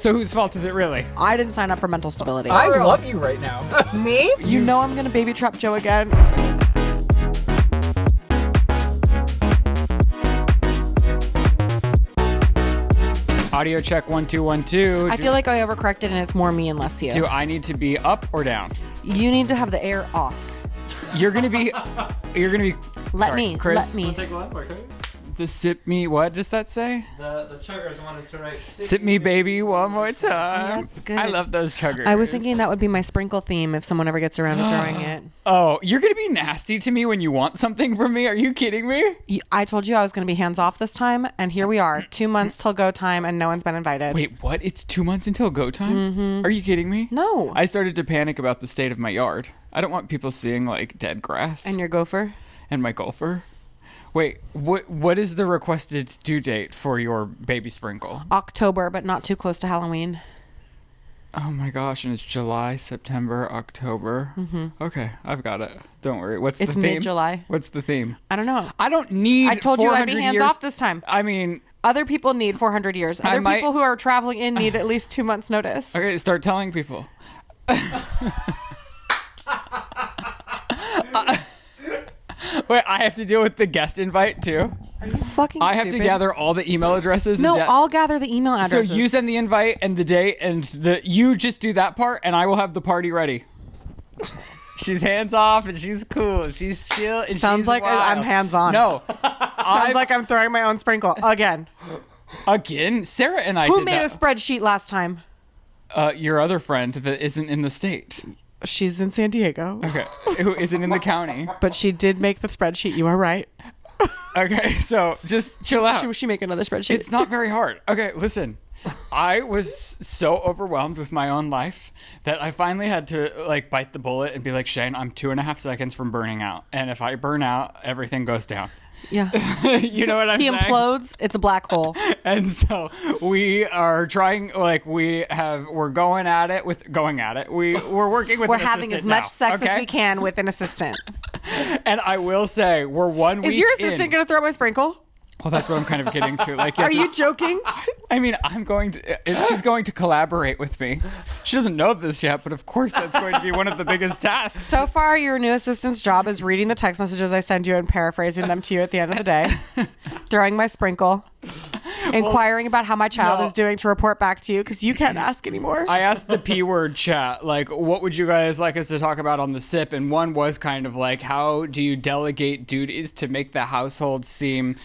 So whose fault is it really? I didn't sign up for mental stability. I love you right now. Me? You know I'm gonna baby trap Joe again. Audio check 1 2 1 2. I feel like I overcorrected and it's more me and less you. Do I need to be up or down? You need to have the air off. You're gonna be. Let sorry, me. Chris. Let me. Take one, okay? The sip me. What does that say? The chuggers wanted to write Sip me, baby, one more time. That's good. I love those chuggers. I was thinking that would be my sprinkle theme if someone ever gets around to throwing it. Oh, you're gonna be nasty to me when you want something from me? Are you kidding me? I told you I was going to be hands off this time, and here we are, 2 months till go time, and no one's been invited. Wait, what? It's 2 months until go time? Mm-hmm. Are you kidding me? No. I started to panic about the state of my yard. I don't want people seeing like dead grass. And your gopher? And my golfer. Wait, what is the requested due date for your baby sprinkle? October, but not too close to Halloween. Oh my gosh, and it's July, September, October. Mm-hmm. Okay, I've got it. Don't worry. What's the theme? It's mid-July. What's the theme? I don't know. I don't need I told you I'd be 400 hands years. off this time. I mean... Other people need 400 years. Other people who are traveling in need at least 2 months notice. Okay, start telling people. Wait, I have to deal with the guest invite too? Are you fucking I have to gather all the email addresses. No, I'll gather the email addresses. So you send the invite and the date and you just do that part and I will have the party ready. She's hands off and she's cool. She's chill and Sounds she's like wild. I'm hands on. No. Sounds like I'm throwing my own sprinkle again. Again? Sarah and I Who did made that. a spreadsheet last time? Your other friend that isn't in the state. She's in San Diego. Okay. Who isn't in the county. But she did make the spreadsheet. You are right. Okay, so just chill out. Should she make another spreadsheet? It's not very hard. Okay, listen. I was so overwhelmed with my own life that I finally had to like bite the bullet and be like, Shane, I'm 2.5 seconds from burning out. And if I burn out, everything goes down. Yeah. You know what I'm saying? He implodes. It's a black hole. And so we are trying, like we're going at it. We're working with We're an having as assistant much now, sex okay? as we can with an assistant. And I will say, we're 1 week Is your assistant going to throw my sprinkle? Well, that's what I'm kind of getting to. Like, yes, Are you joking? I mean, she's going to collaborate with me. She doesn't know this yet, but of course that's going to be one of the biggest tasks. So far, your new assistant's job is reading the text messages I send you and paraphrasing them to you at the end of the day, throwing my sprinkle, inquiring about how my child is doing to report back to you because you can't ask anymore. I asked the P word chat, like, what would you guys like us to talk about on the SIP? And one was kind of like, how do you delegate duties to make the household seem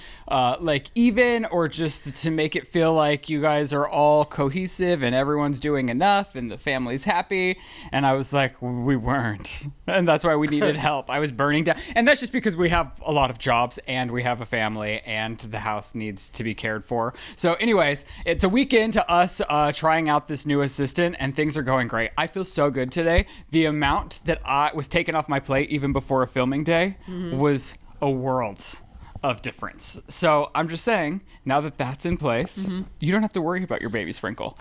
like even, or just to make it feel like you guys are all cohesive and everyone's doing enough and the family's happy? And I was like, we weren't. And that's why we needed help. I was burning down. And that's just because we have a lot of jobs and we have a family and the house needs to be cared for. So anyways, it's a weekend to us trying out this new assistant and things are going great. I feel so good today. The amount that I was taken off my plate even before a filming day was a world of difference. So I'm just saying, now that that's in place, you don't have to worry about your baby sprinkle.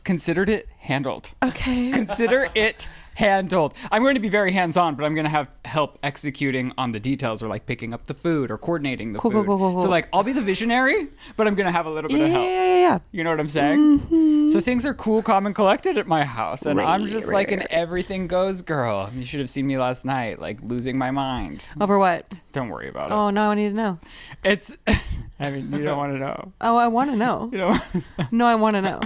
Considered it handled. Okay. Consider it handled. I'm going to be very hands-on, but I'm going to have help executing on the details, or like picking up the food or coordinating the food. Cool. So like, I'll be the visionary, but I'm going to have a little bit of help. Yeah. You know what I'm saying? So things are cool, calm, and collected at my house. And I'm just like an everything goes girl. You should have seen me last night, like losing my mind. Over what? Don't worry about it. Oh, no, I need to know. It's, I mean, you don't want to know. Oh, I want to know. You know? No, I want to know.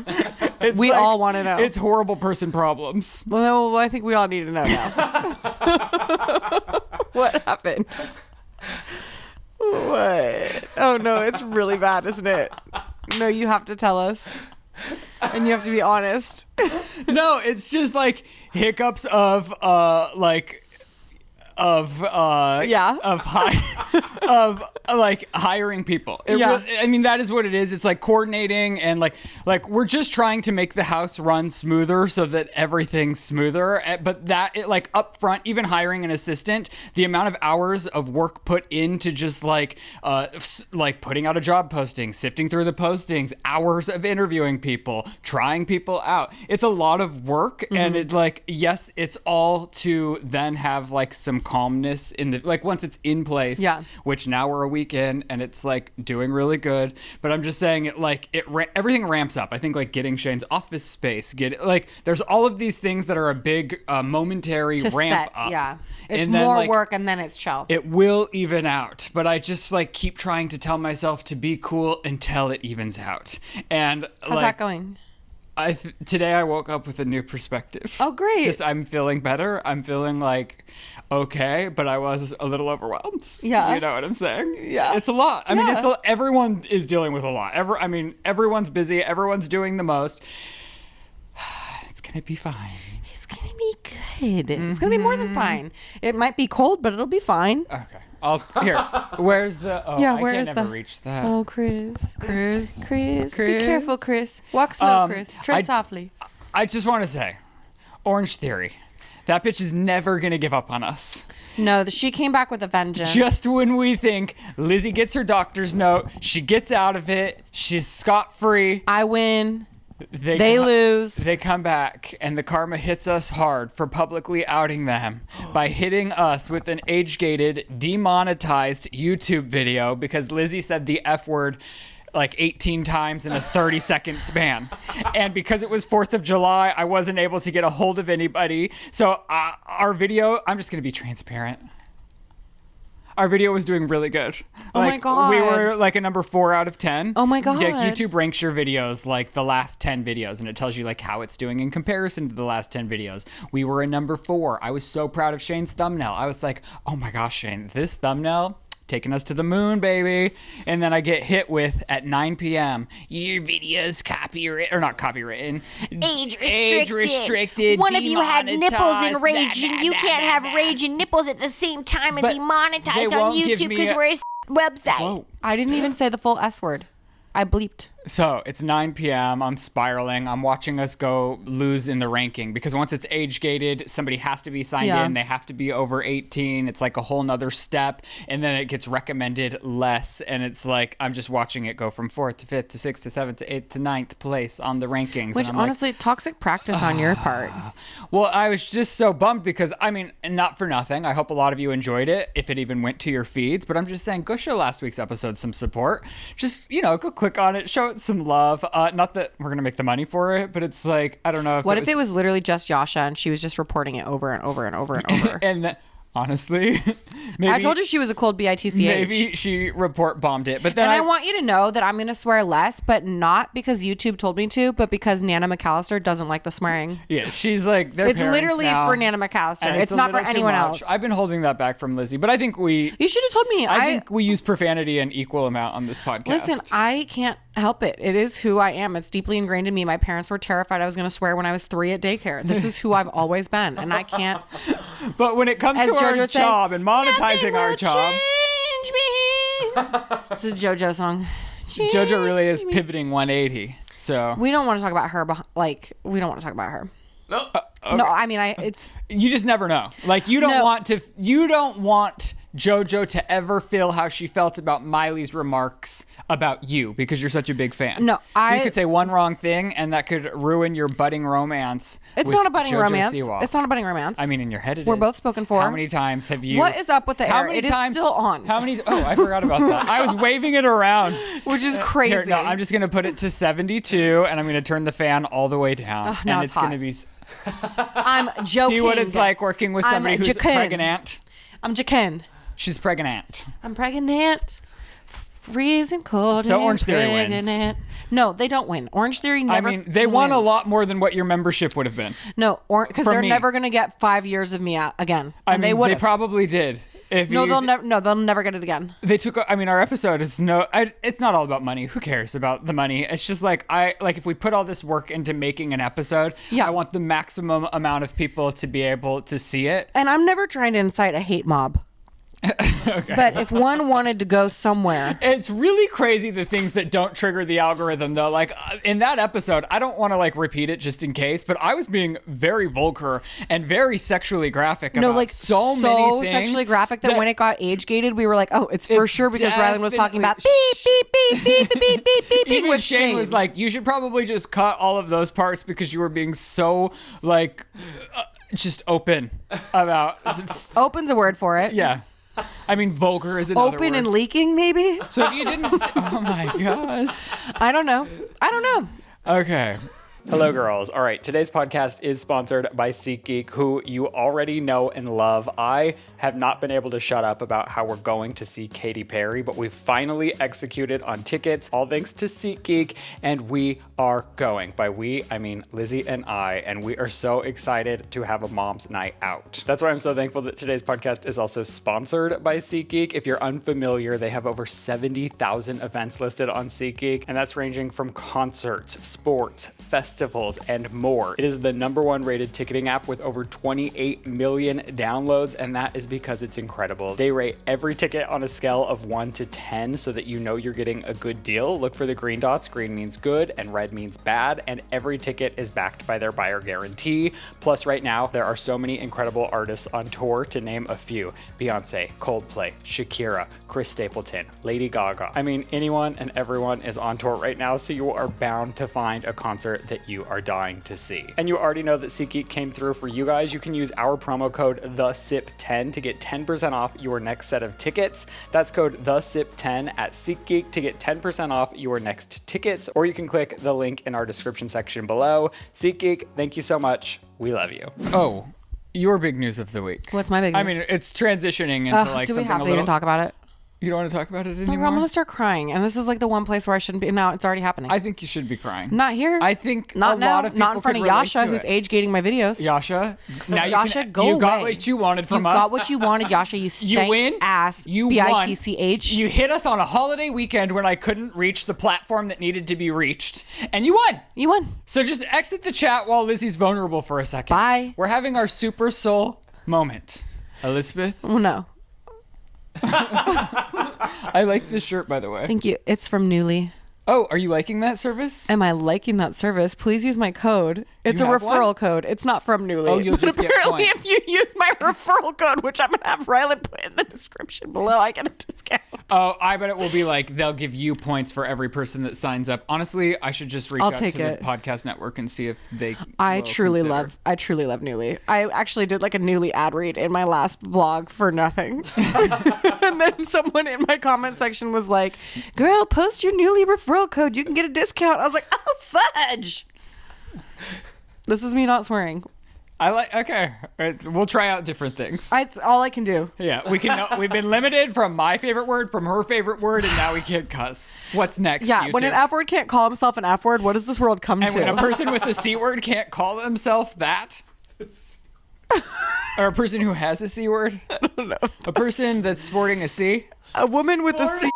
It's We all want to know. It's horrible person problems. Well, I think we all need to know now. What happened? What? Oh, no, it's really bad, isn't it? No, you have to tell us. And you have to be honest. No, it's just like hiccups of hiring people. I mean, that is what it is. It's like coordinating and like we're just trying to make the house run smoother so that everything's smoother. But like up front, even hiring an assistant, the amount of hours of work put into just like putting out a job posting, sifting through the postings, hours of interviewing people, trying people out. It's a lot of work. And it's like, yes, it's all to then have like some calmness in the, like, once it's in place, Yeah. which now we're a week in and it's like doing really good. But I'm just saying it, like, everything ramps up. I think like getting Shane's office space, there's all of these things that are a big momentary To ramp set, up. yeah. It's And then, more like, work and then it's chill. it will even out, but I just like keep trying to tell myself to be cool until it evens out. And How's that going? Today I woke up with a new perspective. Oh, great. Just I'm feeling better. I'm feeling like okay, but I was a little overwhelmed. Yeah. You know what I'm saying? Yeah. It's a lot. I mean, Yeah. everyone is dealing with a lot. Everyone's busy. Everyone's doing the most. It's going to be fine. It's going to be good. It's going to be more than fine. It might be cold, but it'll be fine. Okay. Here. Where's the? Oh, Yeah, I where can't is never the- reach that. Oh, Chris. Chris. Be Chris. careful, Chris. Walk slow, Chris. Tread I- softly. I just want to say, Orange Theory. That bitch is never going to give up on us. No, she came back with a vengeance. Just when we think Lizzie gets her doctor's note, she gets out of it, she's scot-free. I win. They co- lose. They come back, and the karma hits us hard for publicly outing them by hitting us with an age-gated, demonetized YouTube video because Lizzie said the F word like 18 times in a 30-second span. And because it was 4th of July, I wasn't able to get a hold of anybody. So our video, I'm just going to be transparent. Our video was doing really good. Oh my God. We were like a number 4 out of 10. Oh my God. Like YouTube ranks your videos like the last 10 videos, and it tells you like how it's doing in comparison to the last 10 videos. We were a number 4. I was so proud of Shane's thumbnail. I was like, oh my gosh, Shane, this thumbnail taking us to the moon, baby. And then I get hit with at 9 p.m. Your video's copyright or not copywritten. Age restricted. One of you had nipples and demonetized, rage, blah, and blah, you blah, can't blah, have blah. rage and nipples at the same time and But be they monetized on won't give YouTube me because a- we're a website. Whoa. I didn't even say the full S word. I bleeped. So it's 9 p.m. I'm spiraling. I'm watching us go lose in the ranking because once it's age gated, somebody has to be signed Yeah. in. They have to be over 18. It's like a whole nother step. And then it gets recommended less. And it's like, I'm just watching it go from 4th to 5th to 6th to 7th to 8th to 9th place on the rankings. Which and I'm honestly, toxic practice on your part. well, I was just so bummed because, I mean, not for nothing. I hope a lot of you enjoyed it, if it even went to your feeds. But I'm just saying, go show last week's episode some support. Just, go click on it, show it some love. Not that we're going to make the money for it, but it's like, I don't know. What if it was literally just Yasha and she was just reporting it over and over and over and over? And honestly, maybe I told you she was a cold bitch. maybe she report bombed it. But then And I want you to know that I'm going to swear less, but not because YouTube told me to, but because Nana McAllister doesn't like the swearing. yeah, she's like, they're It's parents literally now, for Nana McAllister. and It's a not for little too anyone much. else. I've been holding that back from Lizzie, but I think You should have told me. I think we use profanity an equal amount on this podcast. Listen, I can't help it. It is who I am. It's deeply ingrained in me. My parents were terrified I was going to swear when I was 3 at daycare. This is who I've always been, and I can't. But when it comes As to our JoJo would say, job and monetizing our job, Change me. It's a JoJo song. JoJo really is pivoting 180. So We don't want to talk about her. We don't want to talk about her. No. No, I mean, it's you just never know. Like you don't No. want JoJo to ever feel how she felt about Miley's remarks about you because you're such a big fan. No, so you could say one wrong thing and that could ruin your budding romance. It's with not a budding JoJo romance. Siwa. It's not a budding romance. I mean, in your head it We're is. both spoken for. How many times have you? What is up with the How air? many It is times? still on. How many? Oh, I forgot about that. I was waving it around. which is crazy. Here, no, I'm just gonna put it to 72, and I'm gonna turn the fan all the way down, now and it's it's gonna hot. be. I'm joking. See what it's like working with I'm somebody who's joking. pregnant. I'm Jakin. She's pregnant. I'm pregnant. Freezing cold. So and Orange Theory wins. pregnant. No, they don't win. Orange Theory never. I mean, they won a wins. lot more than what your membership would have been. No, because From they're me. never gonna get 5 years of me out again. I And mean, they would. they probably did. If No, you, they'll never. No, they'll never get it again. They took. I mean, our episode is it's not all about money. Who cares about the money? It's just like if we put all this work into making an episode, Yeah. I want the maximum amount of people to be able to see it. And I'm never trying to incite a hate mob. But if one wanted to go somewhere, It's really crazy the things that don't trigger the algorithm though. Like in that episode, I don't want to like repeat it just in case, but I was being very vulgar and very sexually graphic no, about like so many things. sexually graphic that when it got age gated, we were like, oh, it's for It's sure because Ryland was talking about beep definitely- beep beep beep beep beep beep beep Even with Shane was like, you should probably just cut all of those parts because you were being so like just open about. Open's a word for it. Yeah. I mean, vulgar is another Open word. and leaking, maybe? So if you didn't say, oh my gosh. I don't know. Okay. Hello, girls. All right, today's podcast is sponsored by SeatGeek, who you already know and love. I have not been able to shut up about how we're going to see Katy Perry, but we've finally executed on tickets, all thanks to SeatGeek, and we are going. By we, I mean Lizzie and I, and we are so excited to have a mom's night out. That's why I'm so thankful that today's podcast is also sponsored by SeatGeek. If you're unfamiliar, they have over 70,000 events listed on SeatGeek, and that's ranging from concerts, sports, festivals, and more. It is the #1 rated ticketing app with over 28 million downloads, and that is because it's incredible. They rate every ticket on a scale of 1 to 10 so that you know you're getting a good deal. Look for the green dots. Green means good and red means bad, and every ticket is backed by their buyer guarantee. Plus, right now, there are so many incredible artists on tour, to name a few. Beyonce, Coldplay, Shakira, Chris Stapleton, Lady Gaga. I mean, anyone and everyone is on tour right now, so you are bound to find a concert that you are dying to see. And you already know that SeatGeek came through for you guys. You can use our promo code THESIP10 to get 10% off your next set of tickets. That's code THESIP10 at SeatGeek to get 10% off your next tickets, or you can click the link in our description section below. SeatGeek, thank you so much. We love you. Oh, your big news of the week. What's my big news? I mean, it's transitioning into like do we something have a to little... even talk about it? You don't want to talk about it No, anymore? I'm going to start crying. And this is like the one place where I shouldn't be. Now it's already happening. I think you should be crying. Not here. I think not a now. lot of people Not in front could of relate Yasha, to who's it. age gating my videos. Yasha, now Yasha, you go got away. what you wanted from you us. got what you wanted, Yasha. You stank win. ass. You bitch. You hit us on a holiday weekend when I couldn't reach the platform that needed to be reached, and you won. You won. So just exit the chat while Lizzie's vulnerable for a second. Bye. We're having our super soul moment. Elizabeth, Well, no. I like this shirt, by the way. Thank you. It's from Newly. Oh, are you liking that service? Am I liking that service? Please use my code. It's You a have referral one? code. It's not from Newly. Oh, you'll but just get apparently points. if you use my referral code, which I'm going to have Ryland put in the description below, I get a discount. Oh, I bet it will be like they'll give you points for every person that signs up. Honestly, I should just reach I'll out take to it. the podcast network and see if they. I will truly consider. love Newly. I actually did like a Newly ad read in my last vlog for nothing. And then someone in my comment section was like, girl, post your Newly referral code. You can get a discount. I was like, oh, fudge. This is me not swearing. I like. Okay, all right, we'll try out different things. It's all I can do. Yeah, we can. We've been limited from my favorite word, from her favorite word, and now we can't cuss. What's next? Yeah, you when two? an F word can't call himself an F word, what does this world come and to? when a person with a C word can't call themselves that, or a person who has a C word, I don't know. a person that's sporting a C. A woman with a C.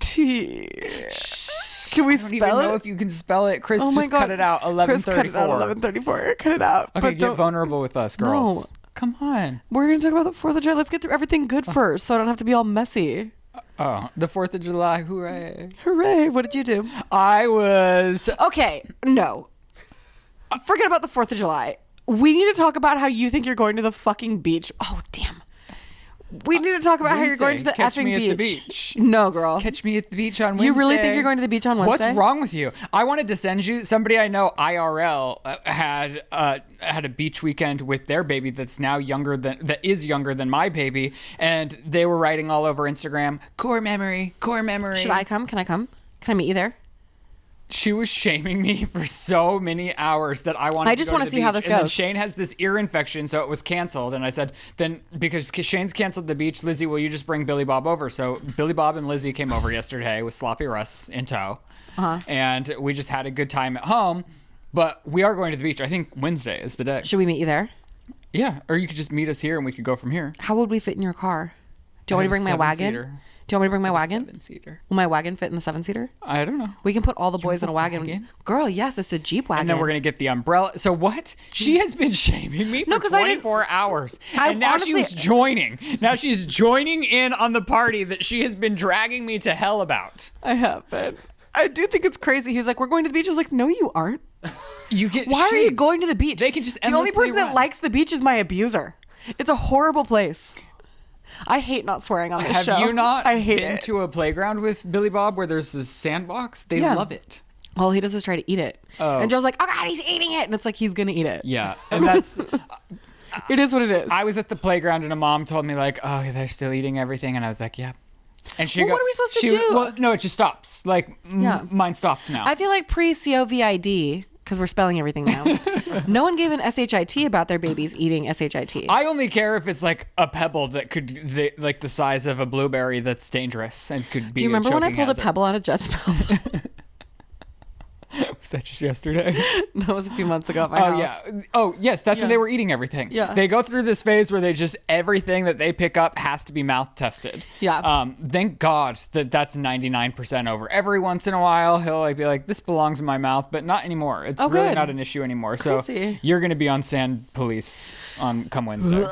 T. Can we I don't even spell know it? if you can spell it. Chris, Oh my just God. cut it out. Chris, cut it out. 11:34. 11:34. Cut it out. Okay, But get don't- vulnerable with us, girls. Come on. We're going to talk about the 4th of July. Let's get through everything good first so I don't have to be all messy. Oh, the 4th of July. Hooray. Hooray. What did you do? I was. Okay. No. Forget about the 4th of July. We need to talk about how you think you're going to the fucking beach. Oh, damn. We need to talk about how you're going to the Wednesday. Catch effing me beach. at the beach. No, girl. Catch me at the beach on Wednesday. You really think you're going to the beach on Wednesday? What's wrong with you? I wanted to send you somebody I know IRL had a beach weekend with their baby that is younger than my baby, and they were writing all over Instagram, core memory. Should I come? Can I come? Can I meet you there? She was shaming me for so many hours that I wanted. I just want wanna to see how this And then goes. Shane has this ear infection, so it was canceled. And I said, then because Shane's canceled the beach, Lizzie, will you just bring Billy Bob over? So Billy Bob and Lizzie came over yesterday with Sloppy Russ in tow, and we just had a good time at home. But we are going to the beach. I think Wednesday is the day. Should we meet you there? Yeah, or you could just meet us here and we could go from here. How would we fit in your car? Do you want me to bring my wagon? Do you want me to bring my wagon? 7-seater. Will my wagon fit in the 7-seater? I don't know. We can put all the boys in a want a wagon. wagon? Girl, yes, it's a Jeep wagon. And then we're gonna get the umbrella. So what? She has been shaming me for No, 'cause I didn't- 24 hours, I and now honestly- she's joining. Now she's joining in on the party that she has been dragging me to hell about. I have been. I do think it's crazy. He's like, we're going to the beach. I was like, no, you aren't. You get. Why are you shamed. going to the beach? They can just The only endlessly person that run. likes the beach is my abuser. It's a horrible place. I hate not swearing on this Have show. you not I hate been it. to a playground with Billy Bob where there's this sandbox? They Yeah. love it. All he does is try to eat it. Oh. And Joe's like, oh God, he's eating it. And it's like, he's going to eat it. Yeah, and that's It is what it is. I was at the playground and a mom told me like, oh, they're still eating everything. And I was like, yeah. And she Well, what are we supposed to do? Well, no, it just stops. Like mine stopped now. I feel like pre-COVID, because we're spelling everything now, no one gave an SHIT about their babies eating SHIT. I only care if it's like a pebble that could, like the size of a blueberry that's dangerous and could be. Do you remember when I pulled hazard. a pebble out of Jet's mouth? Was that just yesterday? No, it was a few months ago at my house. Yeah. Oh, yes. That's when they were eating everything. Yeah. They go through this phase where they just everything that they pick up has to be mouth tested. Yeah. Thank God that's 99% over. Every once in a while, he'll like be like, "This belongs in my mouth," but not anymore. It's really good. not an issue anymore. Crazy. So you're gonna be on Sand Police on come Wednesday.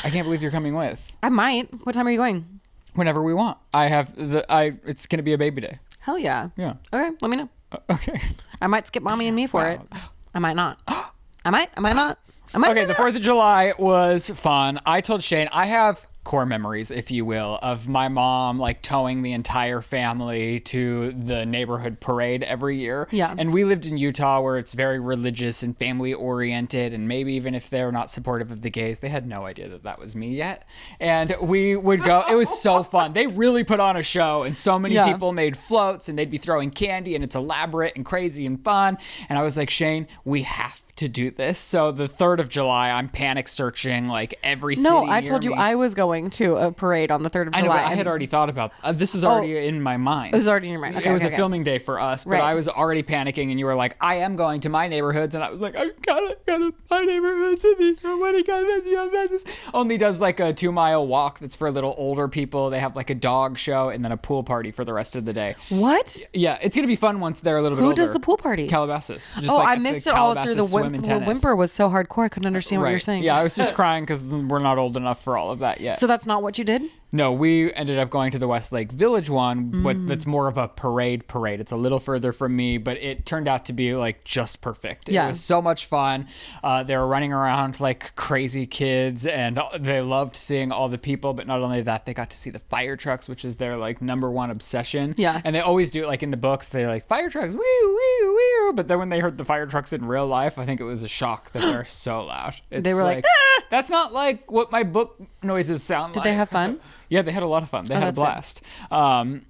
I can't believe you're coming with. I might. What time are you going? Whenever we want. It's gonna be a baby day. Hell yeah. Yeah. Okay, let me know. Okay. I might skip mommy and me for it. I might not. I might not. Okay, the 4th of July was fun. I told Shane, I have core memories, if you will, of my mom like towing the entire family to the neighborhood parade every year. Yeah. And we lived in Utah where it's very religious and family oriented, and maybe even if they're not supportive of the gays, they had no idea that was me yet. And we would go. It was so fun. They really put on a show, and so many people made floats, and they'd be throwing candy, and it's elaborate and crazy and fun. And I was like, Shane, we have to do this. So the 3rd of July, I'm panic searching like every city. No, I near told you me. I was going to a parade on the 3rd of I know, July. but I had already thought about this was already in my mind. It was already in your mind. Okay, it was okay. a filming day for us, but Right. I was already panicking, and you were like, I am going to my neighborhoods, and I was like, I gotta my neighborhoods to be so many business. Only does like a 2-mile walk that's for little older people. They have like a dog show and then a pool party for the rest of the day. What? Yeah, it's gonna be fun once they're a little bit Who older. does the pool party? Calabasas. Just Oh, like I at missed the it all through the Calabasas swim and tennis. whimper was so hardcore. I couldn't understand what you were saying. Yeah, I was just crying because we're not old enough for all of that yet. So that's not what you did? No, we ended up going to the Westlake Village one, but that's more of a parade. It's a little further from me, but it turned out to be like just perfect. Yeah. It was so much fun. They were running around like crazy kids, and they loved seeing all the people. But not only that, they got to see the fire trucks, which is their like number one obsession. Yeah. And they always do it like in the books. They like fire trucks, woo, woo, woo. But then when they heard the fire trucks in real life, I think it was a shock that they're so loud. They were like, "Ah!" That's not like what my book noises sound like. Did they have fun? Yeah, they had a lot of fun. They had a that's good. blast.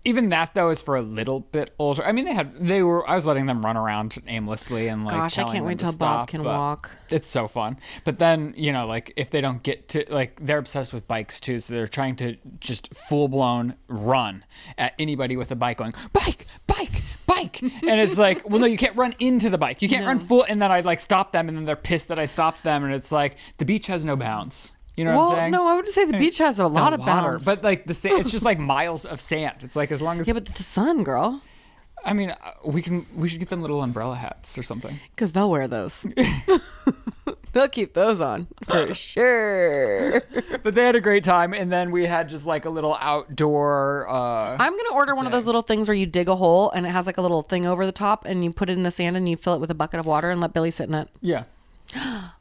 Even that though is for a little bit older. I mean, I was letting them run around aimlessly and like. Gosh, I telling can't them wait to till stop, Bob can but walk. It's so fun. But then, like if they don't get to like, they're obsessed with bikes too. So they're trying to just full blown run at anybody with a bike, going bike, bike, bike. And it's like, well, no, you can't run into the bike. You can't run full. And then I'd like stop them, and then they're pissed that I stopped them. And it's like the beach has no bounds. You know what I'm saying? No, I would say the beach has a lot of water, bounds. but like it's just like miles of sand. It's like as long as yeah, but the sun, girl. I mean, we should get them little umbrella hats or something. Because they'll wear those. They'll keep those on for sure. But they had a great time, and then we had just like a little outdoor. I'm gonna order one of those little things where you dig a hole and it has like a little thing over the top, and you put it in the sand and you fill it with a bucket of water and let Billy sit in it. Yeah.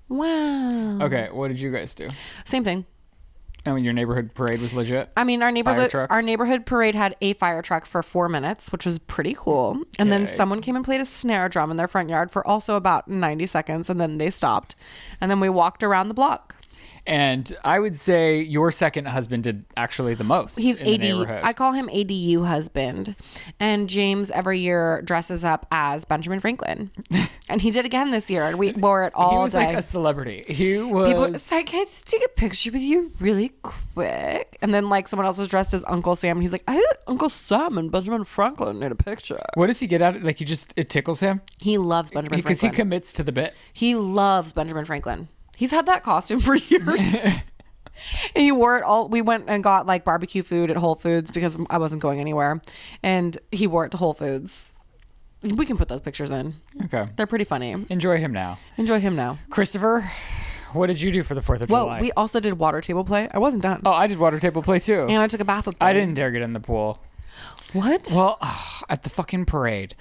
Wow. Okay. What did you guys do? Same thing. I mean, your neighborhood parade was legit. I mean, Fire our trucks? neighborhood parade had a fire truck for 4 minutes, which was pretty cool. And then Okay. someone came and played a snare drum in their front yard for also about 90 seconds, and then they stopped. And then we walked around the block. And I would say your second husband did actually the most. He's in the AD. neighborhood. I call him ADU husband. And James every year dresses up as Benjamin Franklin. And he did again this year. And we wore it all He was day. like a celebrity. He was. People it's like, can I just take a picture with you really quick? And then like someone else was dressed as Uncle Sam, and he's like, I had Uncle Sam and Benjamin Franklin in a picture. What does he get out of? Like it tickles him He loves Benjamin because he Franklin. commits to the bit. He loves Benjamin Franklin. He's had that costume for years. And he wore it all. We went and got like barbecue food at Whole Foods because I wasn't going anywhere. And he wore it to Whole Foods. We can put those pictures in. Okay. They're pretty funny. Enjoy him now. Enjoy him now. Christopher, what did you do for the 4th of Well, July? we also did water table play. I wasn't done. Oh, I did water table play too. And I took a bath with I Billy. didn't dare get in the pool. What? Well, at the fucking parade,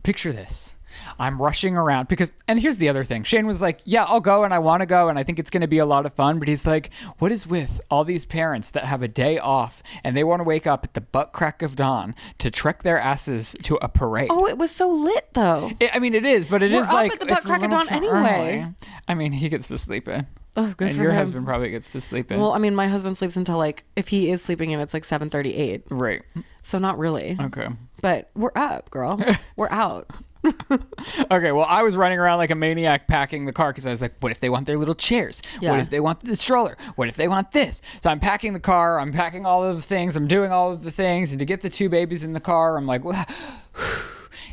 picture this. I'm rushing around and here's the other thing. Shane was like, yeah, I'll go and I want to go and I think it's going to be a lot of fun. But he's like, what is with all these parents that have a day off and they want to wake up at the butt crack of dawn to trek their asses to a parade? Oh, it was so lit though. I mean, it is, but it We're is up like at the butt it's a crack of little dawn too anyway. early. I mean, he gets to sleep in. Oh, good And for your him. husband probably gets to sleep in. Well, I mean, my husband sleeps until like, if he is sleeping in, it's like 7:38. Right. So not really. Okay. But we're up, girl. We're out. Okay, well, I was running around like a maniac packing the car because I was like, what if they want their little chairs? Yeah. What if they want the stroller? What if they want this? So I'm packing the car. I'm packing all of the things. I'm doing all of the things. And to get the 2 babies in the car, I'm like,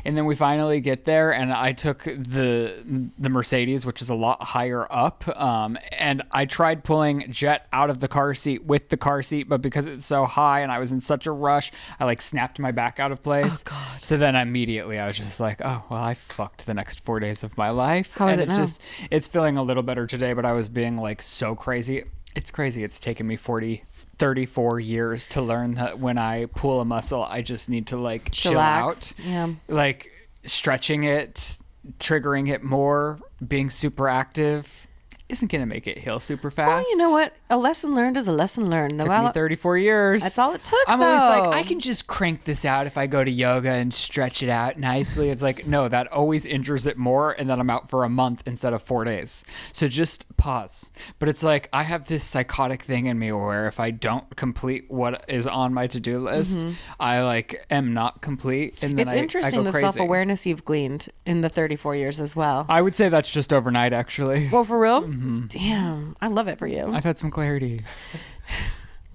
and then we finally get there, and I took the Mercedes, which is a lot higher up, and I tried pulling Jet out of the car seat with the car seat, but because it's so high and I was in such a rush, I like snapped my back out of place. Oh, God. So then immediately I was just like, oh, well, I fucked the next 4 days of my life. How is and it now? It's feeling a little better today, but I was being like so crazy. It's crazy. It's taken me 34 years to learn that when I pull a muscle, I just need to like chill Chillax. out. Yeah. Like stretching it, triggering it more, being super active isn't going to make it heal super fast. Well, you know what? A lesson learned is a lesson learned. No Took me matter. 34 years. That's all it took, I'm always like, though. I can just crank this out if I go to yoga and stretch it out nicely. It's like, no, that always injures it more, and then I'm out for a month instead of 4 days. So just pause. But it's like, I have this psychotic thing in me where if I don't complete what is on my to-do list, I like am not complete, and then It's I interesting go the crazy. self-awareness you've gleaned in the 34 years as well. I would say that's just overnight, actually. Well, for real? Damn. I love it for you. I've had some clarity.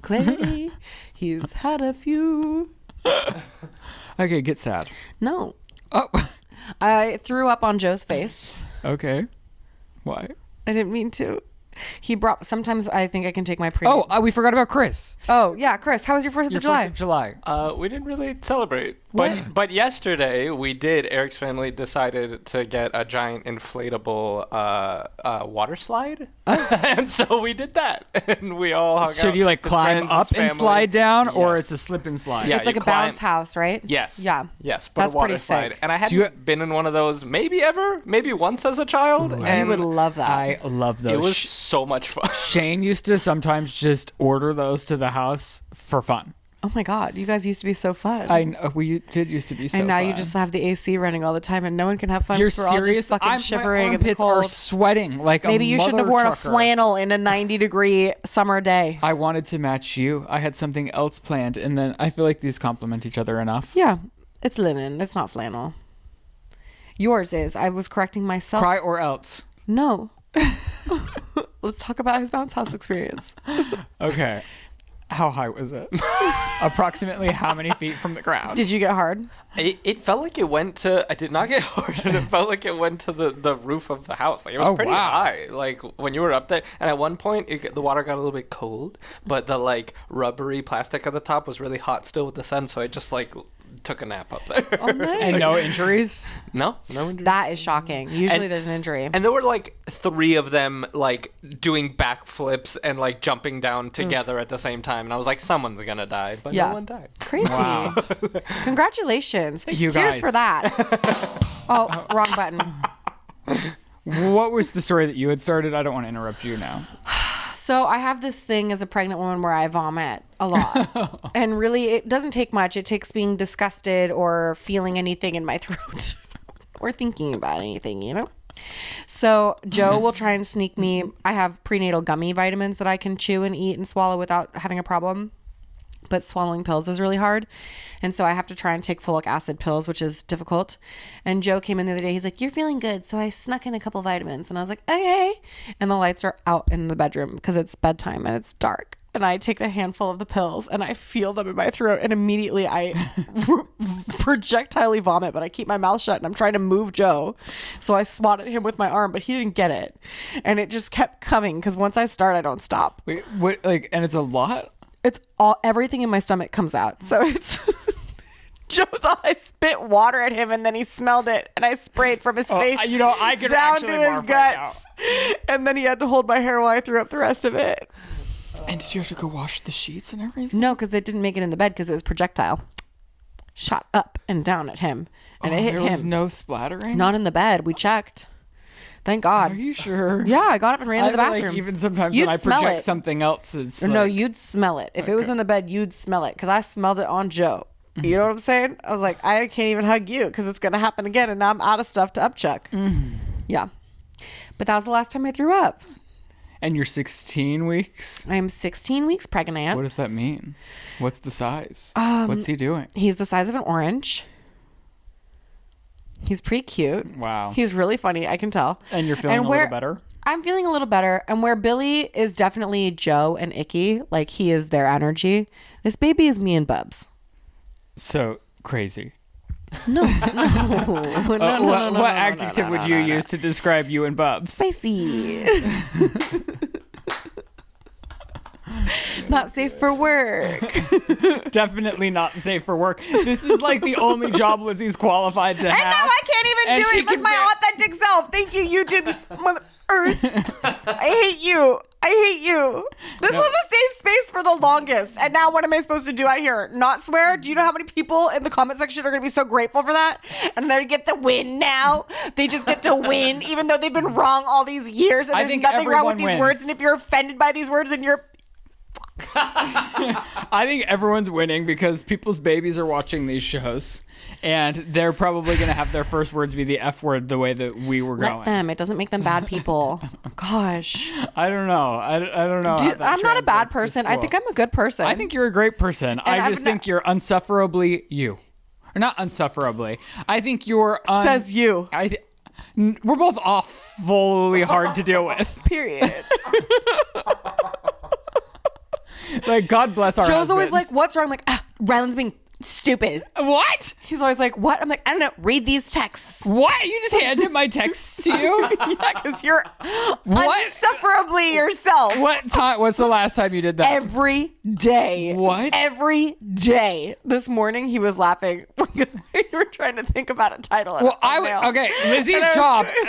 Clarity. He's had a few. Okay, get sad. No. Oh, I threw up on Joe's face. okay. Why? I didn't mean to. He brought, sometimes I think I can take my prenatal. Oh, we forgot about Chris. Oh, yeah. Chris, how was your 4th of Your July? 4th of July. We didn't really celebrate. What? But yesterday we did. Eric's family decided to get a giant inflatable water slide. And so we did that. And we all hung out. So do you like His climb friends, up his and family. slide down, or Yes. it's a slip and slide? Yeah. It's like you a bounce climb- house, right? Yes. Yeah. Yes, but That's a water pretty slide. sick. And I Do you- hadn't been in one of those maybe ever, maybe once as a child. I And would love that. I love those. it was so much fun. Shane used to sometimes just order those to the house for fun. Oh my God. You guys used to be so fun. I know, we did used to be so and now you fun. just have the AC running all the time and no one can have fun. You're 'cause we're all serious? just fucking shivering my in the armpits are cold. sweating like Maybe a you shouldn't have worn a mother trucker. flannel in a 90-degree summer day. I wanted to match you. I had something else planned, and then I feel like these complement each other enough. Yeah. It's linen. It's not flannel. Yours is. I was correcting myself. Cry or else. No. Let's talk about his bounce house experience. Okay. How high was it? Approximately how many feet from the ground? Did you get hard? It felt like it went to. I did not get hard, and it felt like it went to the roof of the house. Like it was Oh, pretty wow. high. Like when you were up there, and at one point the water got a little bit cold, but the like rubbery plastic at the top was really hot still with the sun. So I just like took a nap up there. Oh, nice. And no injuries? no injury. That is shocking. Usually And- there's an injury. And there were like 3 of them like doing backflips and like jumping down together at the same time, and I was like, someone's gonna die, but Yeah. no one died. Crazy. Wow. Congratulations. You Here's guys. for that. Oh, wrong button. What was the story that you had started? I don't want to interrupt you now. So I have this thing as a pregnant woman where I vomit a lot. And really, it doesn't take much. It takes being disgusted or feeling anything in my throat or thinking about anything, you know? So Joe will try and sneak me. I have prenatal gummy vitamins that I can chew and eat and swallow without having a problem. But swallowing pills is really hard. And so I have to try and take folic acid pills, which is difficult. And Joe came in the other day. He's like, "You're feeling good." So I snuck in a couple vitamins. And I was like, okay. And the lights are out in the bedroom because it's bedtime and it's dark. And I take a handful of the pills and I feel them in my throat. And immediately I projectilely vomit, but I keep my mouth shut and I'm trying to move Joe. So I swatted him with my arm, but he didn't get it. And it just kept coming because once I start, I don't stop. Wait, what? Like, and it's a lot? It's all, everything in my stomach comes out. So it's Joe thought I spit water at him and then he smelled it and I sprayed from his face You know, I could down actually to his barf right guts. And then he had to hold my hair while I threw up the rest of it. And did you have to go wash the sheets and everything? No, because it didn't make it in the bed because it was projectile. Shot up and down at him. And it hit there him. was no splattering? Not in the bed. We checked. Thank God. Are you sure? Yeah, I got up and ran to the I feel bathroom. Like even sometimes You'd when I smell project it. something else, it's No, like, you'd smell it. If it was Okay. in the bed, you'd smell it because I smelled it on Joe. You know what I'm saying? I was like, I can't even hug you because it's going to happen again. And now I'm out of stuff to upchuck. Yeah. But that was the last time I threw up. And you're 16 weeks? I am 16 weeks pregnant. What does that mean? What's the size? What's he doing? He's the size of an orange. He's pretty cute. Wow. He's really funny, I can tell. And you're feeling a little better? I'm feeling a little better. And where Billy is definitely Joe and Icky, like he is their energy, this baby is me and Bubs. So crazy. No. What adjective would you use to describe you and Bubs? Spicy. Not safe for work. Definitely not safe for work. This is like the only job Lizzie's qualified to have. And now I can't And even she do it as can my authentic self. Thank you, YouTube Mother Earth. I hate you. I hate you. This was a safe space for the longest. And now what am I supposed to do out here? Not swear? Do you know how many people in the comment section are going to be so grateful for that? And they get to win now. They just get to win, even though they've been wrong all these years. And I there's think nothing wrong with everyone these wins. words. And if you're offended by these words, then you're... I think everyone's winning because people's babies are watching these shows and they're probably going to have their first words be the F word the way that we were going. Let them. It doesn't make them bad people. Gosh. I don't know. I don't know. how Dude, that I'm not a bad translates to person. I school. think I'm a good person. I think you're a great person. I just think you're unsufferably you. Or not unsufferably. I think you're... Says you. We're both awfully hard to deal with. Period. Like, God bless our Joe's always like, husbands. what's wrong? I'm like, Ryland's being stupid. What? He's always like, what? I'm like, I don't know. Read these texts. What? You just handed my texts to you? Yeah, because you're What? unsufferably yourself. What time? What's the last time you did that? Every day. What? Every day. This morning he was laughing because we were trying to think about a title. And Well, okay.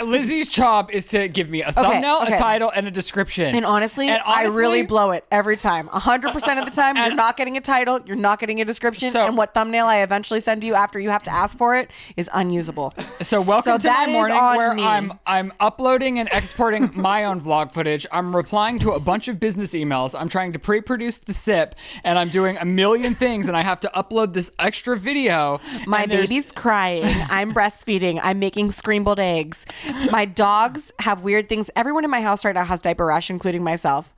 Lizzie's job is to give me a thumbnail, okay. a title, and a description. And honestly, I really blow it every time. 100% of the time, you're not getting a title, you're not getting a description, So- and what thumbnail I eventually send to you after you have to ask for it is unusable. So welcome to my that is morning on where me. I'm uploading and exporting my own vlog footage. I'm replying to a bunch of business emails. I'm trying to pre-produce the SIP, and I'm doing a million things, and I have to upload this extra video. My and there's- baby's crying. I'm breastfeeding. I'm making scrambled eggs. My dogs have weird things. Everyone in my house right now has diaper rash, including myself.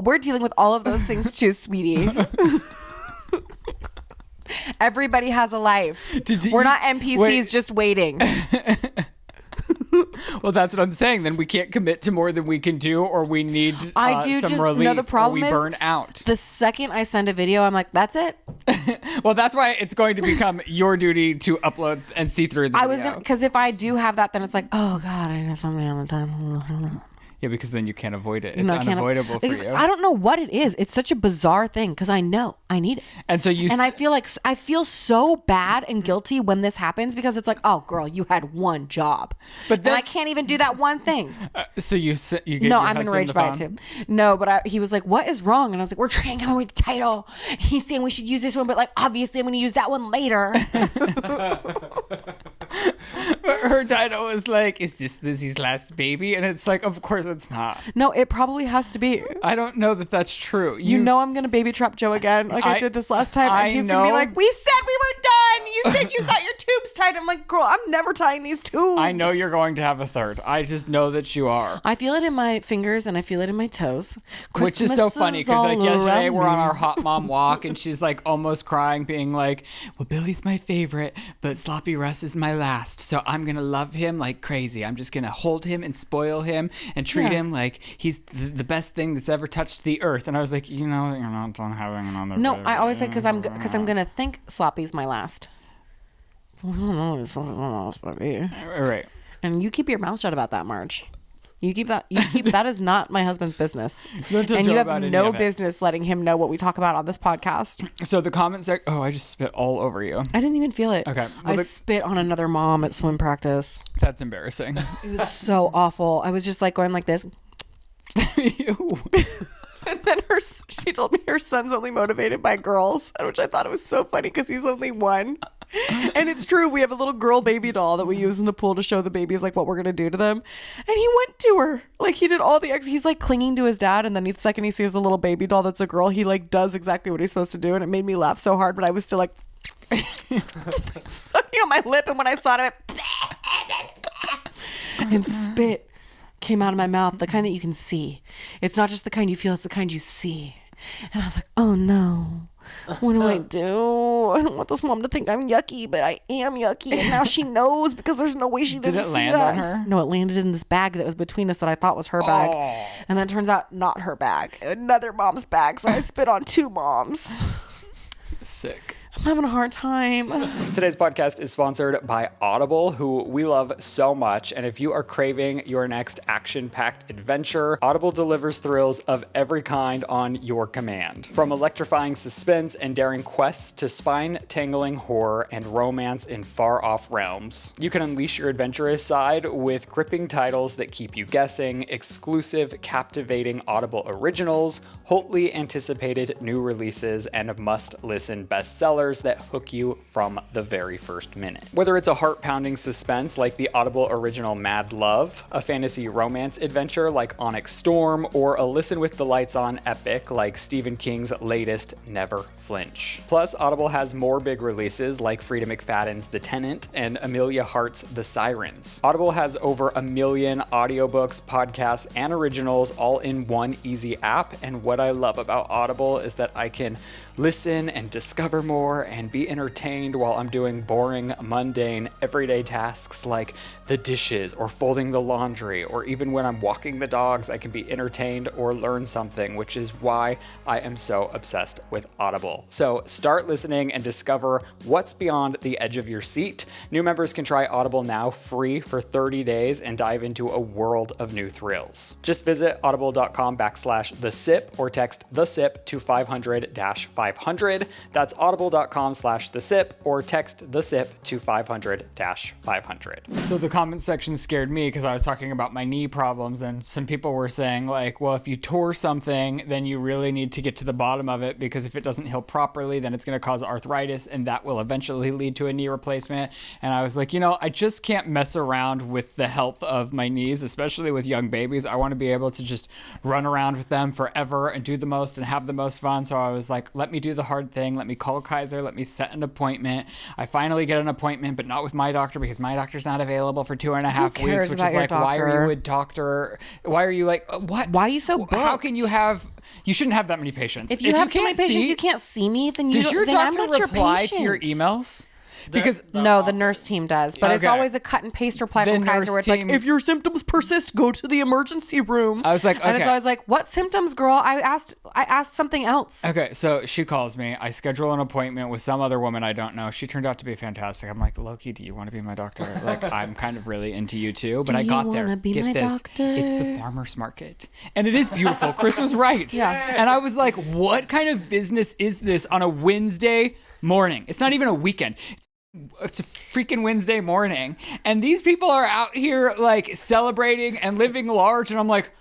We're dealing with all of those things too, sweetie. Everybody has a life. We're not NPCs just waiting. Well, that's what I'm saying. Then we can't commit to more than we can do, or we need some relief, no, the problem or we is burn out. the second I send a video, I'm like, that's it. Well, that's why it's going to become your duty to upload and see through the I video. was gonna, because if I do have that, then it's like, oh God, I have somebody on the time. Yeah, because then you can't avoid it. It's No, I can't- unavoidable for because you. I don't know what it is. It's such a bizarre thing because I know I need it. And so you... And I feel so bad and guilty when this happens because it's like, oh girl, you had one job, But then- and I can't even do that one thing. so you give No, your I'm husband enraged the by it phone? too. No, but he was like, what is wrong? And I was like, we're trying to come up with the title. He's saying we should use this one, but like obviously I'm going to use that one later. But her title was like, is this Lizzie's last baby? And it's like, of course it's not. No, it probably has to be. I don't know that that's true. You know I'm gonna baby trap Joe again, like I did this last time, I and he's gonna be know. like, "We said we were done. You said you got your tubes tied." I'm like, "Girl, I'm never tying these tubes." I know you're going to have a third. I just know that you are. I feel it in my fingers and I feel it in my toes. Which is so Christmas funny is because like all yesterday around we're on me. our hot mom walk and she's like almost crying, being like, well, Billy's my favorite, but Sloppy Russ is my last. So I'm going to love him like crazy. I'm just going to hold him and spoil him and treat him like he's the best thing that's ever touched the earth. And I was like, you're not done having another No, baby. I always say because I'm gonna think Sloppy's my last. Right. And you keep your mouth shut about that, Marge. You keep that is not my husband's business. Don't tell And Joe you have about any no of it. business letting him know what we talk about on this podcast. So the comments are, oh, I just spit all over you. I didn't even feel it. Okay. I spit on another mom at swim practice. That's embarrassing. It was so awful. I was just like going like this. Ew. And then she told me her son's only motivated by girls, which I thought it was so funny because he's only one. And it's true. We have a little girl baby doll that we use in the pool to show the babies like what we're gonna do to them. And he went to her, like he did all the he's like clinging to his dad, and then the second he sees the little baby doll that's a girl, he like does exactly what he's supposed to do, and it made me laugh so hard. But I was still like sucking on my lip, and when I saw it, I went, and spit. came out of my mouth, the kind that you can see. It's not just the kind you feel, it's the kind you see. And I was like, oh no, what do I do? I don't want this mom to think I'm yucky, but I am yucky. And now she knows because there's no way she didn't see land that. on her? No, it landed in this bag that was between us that I thought was her bag. And then it turns out not her bag, another mom's bag. So I spit on 2 moms. Sick. I'm having a hard time. Today's podcast is sponsored by Audible, who we love so much. And if you are craving your next action-packed adventure, Audible delivers thrills of every kind on your command. From electrifying suspense and daring quests to spine-tingling horror and romance in far-off realms. You can unleash your adventurous side with gripping titles that keep you guessing, exclusive, captivating Audible originals, hotly anticipated new releases, and must-listen bestsellers that hook you from the very first minute. Whether it's a heart-pounding suspense like the Audible original Mad Love, a fantasy romance adventure like Onyx Storm, or a listen with the lights on epic like Stephen King's latest Never Flinch. Plus, Audible has more big releases like Frida McFadden's The Tenant and Amelia Hart's The Sirens. Audible has over 1 million audiobooks, podcasts, and originals all in one easy app, and what I love about Audible is that I can listen and discover more and be entertained while I'm doing boring, mundane, everyday tasks like the dishes or folding the laundry, or even when I'm walking the dogs, I can be entertained or learn something, which is why I am so obsessed with Audible. So start listening and discover what's beyond the edge of your seat. New members can try Audible now free for 30 days and dive into a world of new thrills. Just visit audible.com/thesip or text the sip to 500-500. That's audible.com/thesip or text the sip to 500-500. So the comment section scared me because I was talking about my knee problems, and some people were saying like, well, if you tore something, then you really need to get to the bottom of it, because if it doesn't heal properly, then it's going to cause arthritis, and that will eventually lead to a knee replacement. And I was like, I just can't mess around with the health of my knees, especially with young babies. I want to be able to just run around with them forever and do the most and have the most fun. So I was like, let me do the hard thing. Let me call Kaiser. Let me set an appointment. I finally get an appointment, but not with my doctor because my doctor's not available for 2.5 weeks, which is like, why are you a doctor? Why are you like, what? Why are you so booked? How can you shouldn't have that many patients. If you have so many patients, you can't see me, then you does your then I'm doctor not reply your to your emails? Because no, the nurse team does, but it's Okay. always a cut and paste reply The from Kaiser nurse where it's like, team- if your symptoms persist, go to the emergency room. I was like, and it's okay. always like, what symptoms, girl? I asked something else. Okay, so she calls me. I schedule an appointment with some other woman I don't know. She turned out to be fantastic. I'm like, Loki, do you want to be my doctor? Like, I'm kind of really into you too. But Do I you got there. wanna be Get my this. doctor? It's the farmer's market. And it is beautiful. Chris was right. Yeah. And I was like, what kind of business is this on a Wednesday morning? It's not even a weekend. It's a freaking Wednesday morning. And these people are out here like celebrating and living large. And I'm like,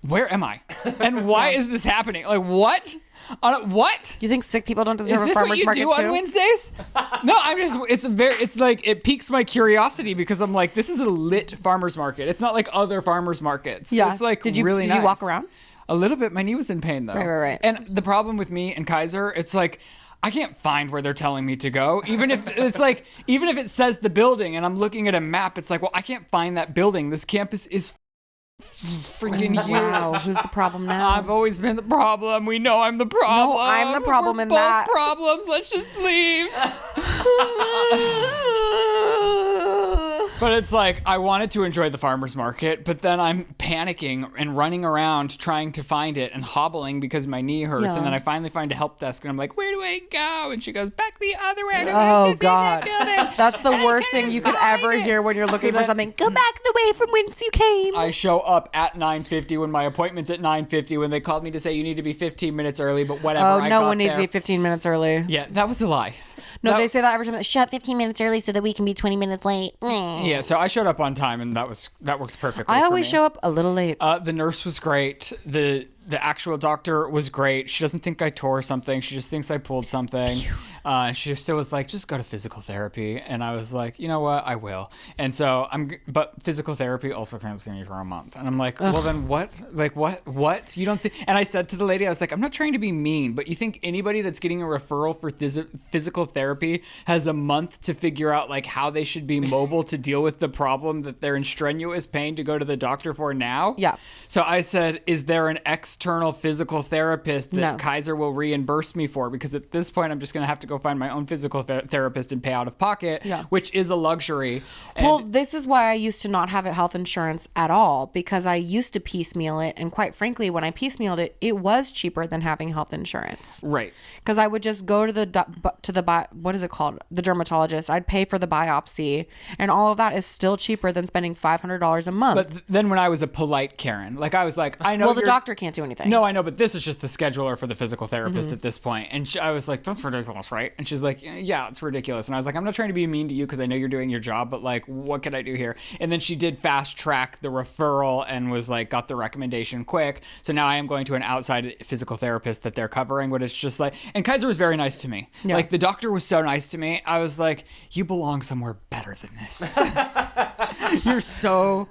where am I? And why is this happening? Like, what? What? You think sick people don't Is deserve a this what farmer's you market do on too? Wednesdays? No, I'm just, it's like, it piques my curiosity because I'm like, this is a lit farmer's market. It's not like other farmer's markets. Yeah. It's like Did you really nice. walk around? A little bit. My knee was in pain though. Right. And the problem with me and Kaiser, it's like, I can't find where they're telling me to go. Even if it's like, even if it says the building and I'm looking at a map, it's like, well, I can't find that building. This campus is freaking huge. Wow, who's the problem now? I've always been the problem. We know I'm the problem. No, I'm the problem We're in both that. problems. Let's just leave. But it's like, I wanted to enjoy the farmer's market, but then I'm panicking and running around trying to find it and hobbling because my knee hurts. Yeah. And then I finally find a help desk and I'm like, where do I go? And she goes, back the other way. I don't know Oh if she's in that God, building. that's the And I worst couldn't thing you could find ever it. hear when you're looking for then- something. Go back the way from whence you came. I show up at 9:50 when my appointment's at 9:50 when they called me to say you need to be 15 minutes early, but whatever. Oh, I no got one needs there. to be 15 minutes early. Yeah, that was a lie. No, That- they say that every time. Show up 15 minutes early so that we can be 20 minutes late. Yeah, so I showed up on time and that worked perfectly. I for always me. show up a little late. The nurse was great. The the actual doctor was great. She doesn't think I tore something. She just thinks I pulled something. She still was like, just go to physical therapy. And I was like, you know what? I will. And so but physical therapy also counts me for a month. And I'm like, well, then what? Like, what? You don't think? And I said to the lady, I was like, I'm not trying to be mean, but you think anybody that's getting a referral for physical therapy has a month to figure out like how they should be mobile to deal with the problem that they're in strenuous pain to go to the doctor for now? Yeah. So I said, is there an external physical therapist that Kaiser will reimburse me for? Because at this point, I'm just going to have to go find my own physical therapist and pay out of pocket, which is a luxury. And well, this is why I used to not have health insurance at all, because I used to piecemeal it. And quite frankly, when I piecemealed it, it was cheaper than having health insurance. Right. Because I would just go to what is it called? The dermatologist. I'd pay for the biopsy, and all of that is still cheaper than spending $500 a month. But then when I was a polite Karen, like I was like, I know. Well, the doctor can't do anything. No, I know, but this was just the scheduler for the physical therapist at this point. And I was like, that's ridiculous, right? And she's like, yeah, it's ridiculous. And I was like, I'm not trying to be mean to you because I know you're doing your job, but like, what can I do here? And then she did fast track the referral and was like, got the recommendation quick. So now I am going to an outside physical therapist that they're covering, but it's just like, and Kaiser was very nice to me. Yeah. Like the doctor was so nice to me. I was like, you belong somewhere better than this. You're so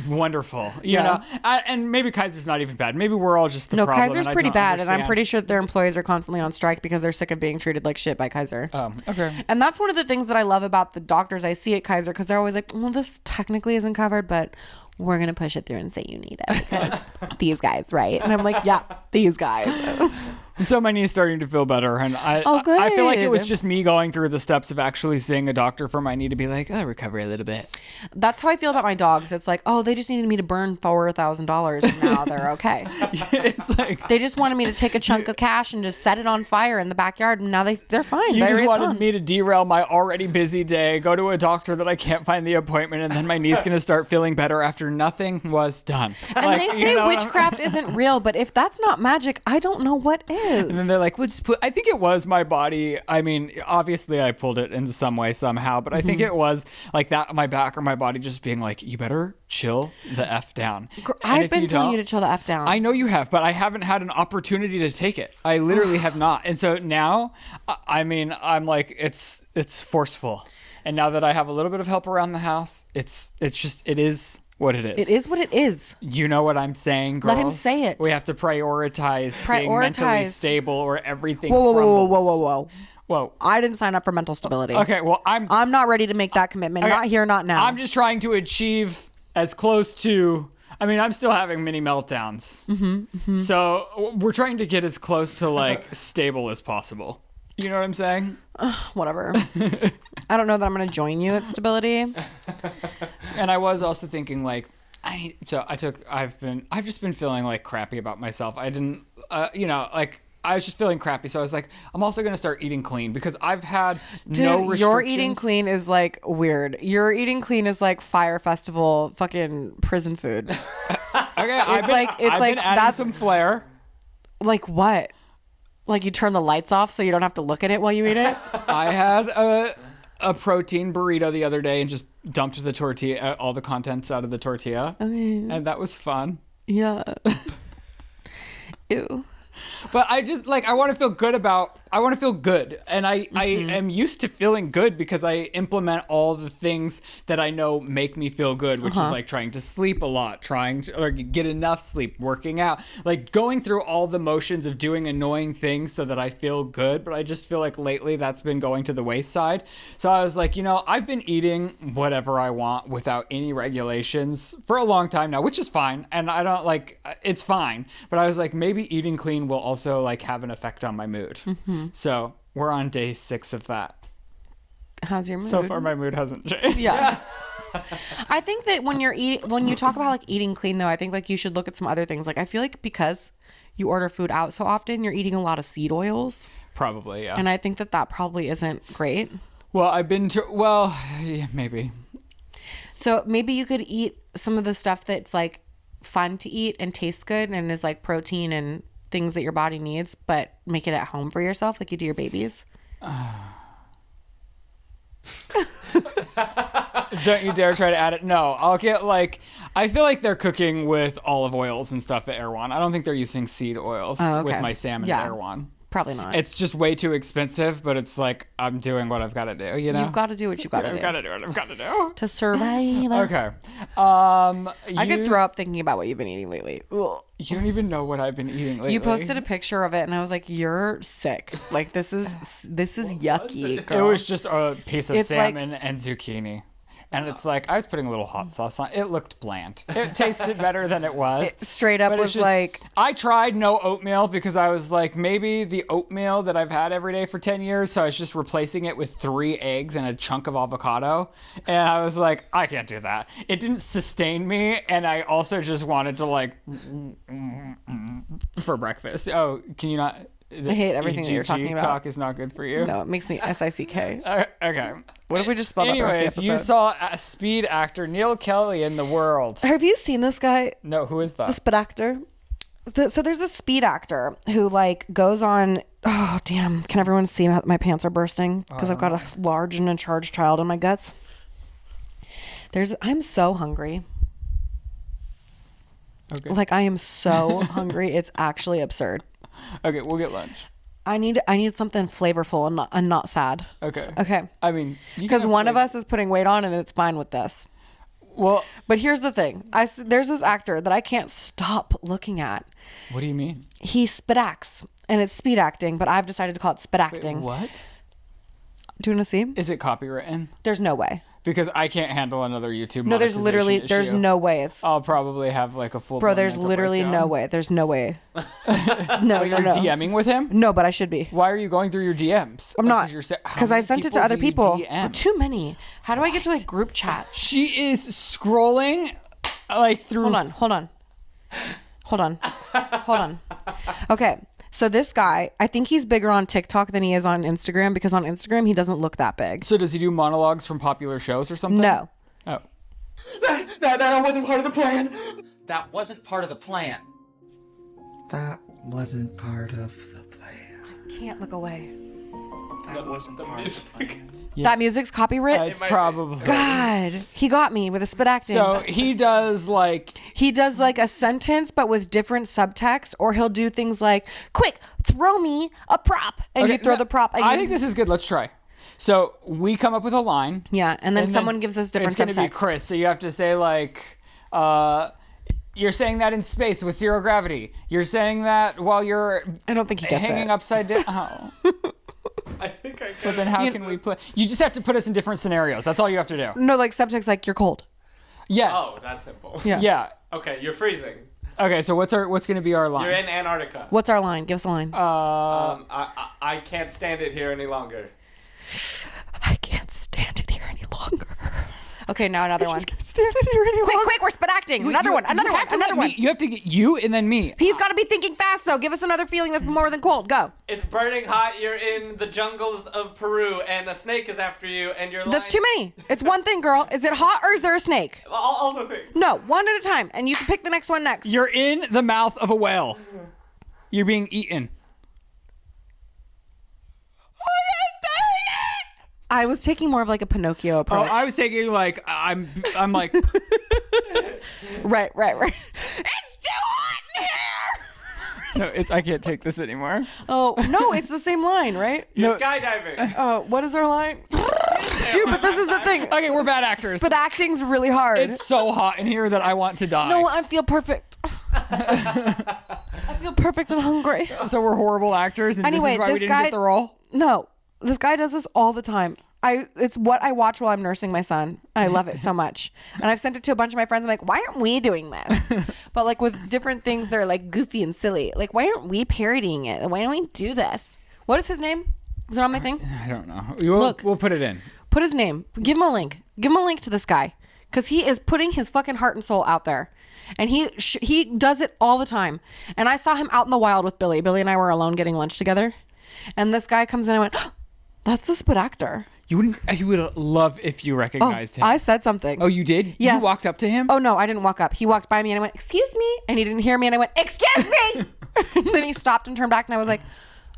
wonderful, you know. And maybe Kaiser's not even bad. Maybe we're all just the problem. No, Kaiser's pretty bad, and I'm pretty sure their employees are constantly on strike because they're sick of being treated like shit by Kaiser. Okay. And that's one of the things that I love about the doctors I see at Kaiser, because they're always like, well, this technically isn't covered, but we're gonna push it through and say you need it because these guys, right? And I'm like, yeah, these guys. So my knee's starting to feel better, and I feel like it was just me going through the steps of actually seeing a doctor for my knee to be like, oh, recover a little bit. That's how I feel about my dogs. It's like, oh, they just needed me to burn $4,000 and now they're okay. It's like they just wanted me to take a chunk of cash and just set it on fire in the backyard, and now they're fine. You just wanted me to derail my already busy day, go to a doctor that I can't find the appointment, and then my knee's gonna start feeling better after nothing was done. And like, they say witchcraft isn't real, but if that's not magic, I don't know what is. And then they're like, well, I think it was my body. I mean, obviously I pulled it in some way, somehow, but I think it was like that, my back or my body just being like, you better chill the F down. I've been telling you to chill the F down. I know you have, but I haven't had an opportunity to take it. I literally have not. And so now, I mean, I'm like, it's forceful. And now that I have a little bit of help around the house, it is what it is. It is what it is. You know what I'm saying, girls? Let him say it. We have to prioritize being mentally stable or everything crumbles. Whoa. I didn't sign up for mental stability. Okay, well, I'm not ready to make that commitment. Okay. Not here, not now. I'm just trying to achieve as close to... I mean, I'm still having mini meltdowns. So we're trying to get as close to, like, stable as possible. You know what I'm saying? Whatever. I don't know that I'm going to join you at stability. And I was also thinking, like, I've just been feeling, like, crappy about myself. I didn't, I was just feeling crappy. So I was like, I'm also going to start eating clean because I've had no restrictions. Your eating clean is, like, weird. Your eating clean is, like, Fire Festival fucking prison food. Okay, I've been adding some flair. Like what? Like you turn the lights off so you don't have to look at it while you eat it? I had a protein burrito the other day and just dumped the tortilla, all the contents out of the tortilla. Okay. And that was fun. Yeah. Ew. But I just I want to feel good. And I am used to feeling good because I implement all the things that I know make me feel good, which is like trying to sleep a lot, trying to get enough sleep, working out, like going through all the motions of doing annoying things so that I feel good. But I just feel like lately that's been going to the wayside. So I was like, I've been eating whatever I want without any regulations for a long time now, which is fine. And I don't it's fine. But I was like, maybe eating clean will also have an effect on my mood. So we're on day 6 of that. How's your mood? So far, my mood hasn't changed. Yeah. I think that when you talk about eating clean, though, I think you should look at some other things. I feel like because you order food out so often, you're eating a lot of seed oils. Probably, yeah. And I think that probably isn't great. Well, yeah, maybe. So maybe you could eat some of the stuff that's fun to eat and tastes good and is protein and things that your body needs, but make it at home for yourself like you do your babies. Don't you dare try to add it. No, I'll get like, I feel like they're cooking with olive oils and stuff at Erewhon. I don't think they're using seed oils with my salmon at Erewhon. Probably not. It's just way too expensive, but it's like, I'm doing what I've got to do, you know? You've got to do what you got to do. I've got to do what I've got to do. To survive. Okay. I could throw up thinking about what you've been eating lately. Ugh. You don't even know what I've been eating lately. You posted a picture of it, and I was like, "You're sick. Like this is yucky." It Girl. was just a piece of It's like- salmon and zucchini. And it's like, I was putting a little hot sauce on. It looked bland. It tasted better than it was. Straight up But was it's just, like, I tried no oatmeal because I was like, maybe the oatmeal that I've had every day for 10 years. So I was just replacing it with 3 eggs and a chunk of avocado. And I was like, I can't do that. It didn't sustain me. And I also just wanted to like, for breakfast. Oh, can you not? I hate everything that you're talking about. Talk is not good for you. no, it makes me sick. Okay. What if we just spelled out the rest of the Anyways, you episode? saw a speed actor Neil Kelly in The World. Have you seen this guy? No, who is that? The speed actor. So there's a speed actor who like goes on. Oh damn! Can everyone see how my pants are bursting? Because I've got a large and in charge child in my guts. I'm so hungry. Okay. Like I am so hungry. It's actually absurd. Okay, we'll get lunch. I need something flavorful and not sad. Okay. Okay. I mean, Because one of us is putting weight on and it's fine with this. Well, But here's the thing. There's this actor that I can't stop looking at. what do you mean? He spit acts and it's speed acting, but I've decided to call it spit acting. What? Do you want to see? Is it copywritten? There's no way. Because I can't handle another YouTube. No, there's monetization issue. no way. It's I'll probably have like a full. bro. There's literally no way. There's no way. No, You're no. DMing with him? No, but I should be. Why are you going through your DMs? I'm not. How Because I many sent it to other do you people. DM? Too many. How do I get to like group chat? She is scrolling like through. Hold on. Okay. So this guy, I think he's bigger on TikTok than he is on Instagram because on Instagram he doesn't look that big. So does he do monologues from popular shows or something? No. Oh. That wasn't part of the plan. That wasn't part of the plan. That wasn't part of the plan. Can't look away. That wasn't part of the plan. Yeah. That music's copyright? It's probably. God. He got me with a spit acting. So he does like. He does like a sentence but with different subtext, or he'll do things like, quick, throw me a prop. And you throw no, the prop. And I think this is good. Let's try. So we come up with a line. Yeah, and then someone gives us different It's going to be subtext. Chris. So you have to say like, you're saying that in space with 0 gravity. You're saying that while you're I don't think he gets hanging it. upside down. Oh. I think I But then how can we play? You just have to put us in different scenarios. That's all you have to do. No, like subtext like, you're cold. Yes. Oh, that's simple. Yeah. Yeah. Okay, you're freezing. Okay, so what's going to be our line? You're in Antarctica. What's our line? Give us a line. I can't stand it here any longer. I can't stand it here any longer. Okay, now another one. Can't stand it here any Quick, longer. quick, we're spit acting. Another one. You have to get you and then me. He's got to be thinking fast, though. Give us another feeling that's more than cold. Go. It's burning hot. You're in the jungles of Peru, and a snake is after you, and you're. That's too many. It's one thing, girl. Is it hot or is there a snake? All the things. No, one at a time, and you can pick the next one next. You're in the mouth of a whale. You're being eaten. I was taking more of like a Pinocchio Oh, approach. I was taking like I'm like Right. It's too hot in here. no, I can't take this anymore. Oh no, it's the same line, right? You're skydiving. What is our line? Dude, but this is the thing. Okay, we're bad actors. But acting's really hard. It's so hot in here that I want to die. No, I feel perfect. I feel perfect and hungry. So we're horrible actors, and Anyway, this is why we this didn't guy- get the role. No, this guy does this all the time. It's what I watch while I'm nursing my son. I love it so much. And I've sent it to a bunch of my friends. I'm like, why aren't we doing this? But like with different things that are like goofy and silly. Like, why aren't we parodying it? Why don't we do this? What is his name? Is it on my thing? I don't know. Look. We'll put it in. Put his name. Give him a link. Give him a link to this guy. Because he is putting his fucking heart and soul out there. And he does it all the time. And I saw him out in the wild with Billy. Billy and I were alone getting lunch together. And this guy comes in and I went, oh, that's the spit actor. You would love if you recognized him. I said something. Oh, you did? Yes. You walked up to him? Oh, no, I didn't walk up. He walked by me and I went, excuse me. And he didn't hear me and I went, excuse me. And then he stopped and turned back and I was like,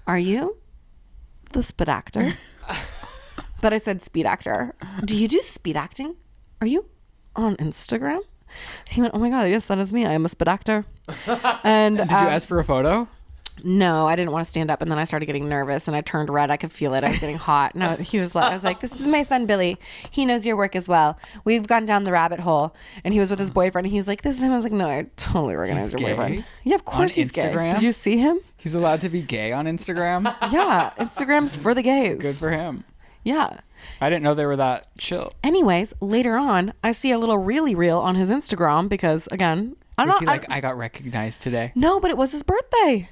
are you the spit actor? But I said speed actor. Do you do speed acting? are you on Instagram? He went, oh my God, yes, that is me. I am a spit actor. And Did you ask for a photo? no, I didn't want to stand up. And then I started getting nervous and I turned red. I could feel it. I was getting hot. No, he was like, I was like, this is my son, Billy. He knows your work as well. We've gone down the rabbit hole. And he was with his boyfriend. And he's like, this is him. I was like, no, I totally recognize your gay? boyfriend. Yeah, of course On he's Instagram? gay. Did you see him? He's allowed to be gay on Instagram? Yeah, Instagram's for the gays. Good for him. Yeah. I didn't know they were that chill. Anyways, later on, I see a little really reel on his Instagram because, again, Was he like, I got recognized today? No, but it was his birthday.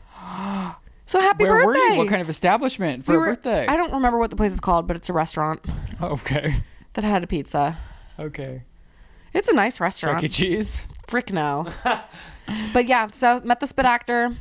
So happy Where birthday. were you? What kind of establishment for a birthday? I don't remember what the place is called, but it's a restaurant Okay. that had a pizza. Okay. It's a nice restaurant. Chuck E. Cheese? Frick no. But yeah, so met the spit actor.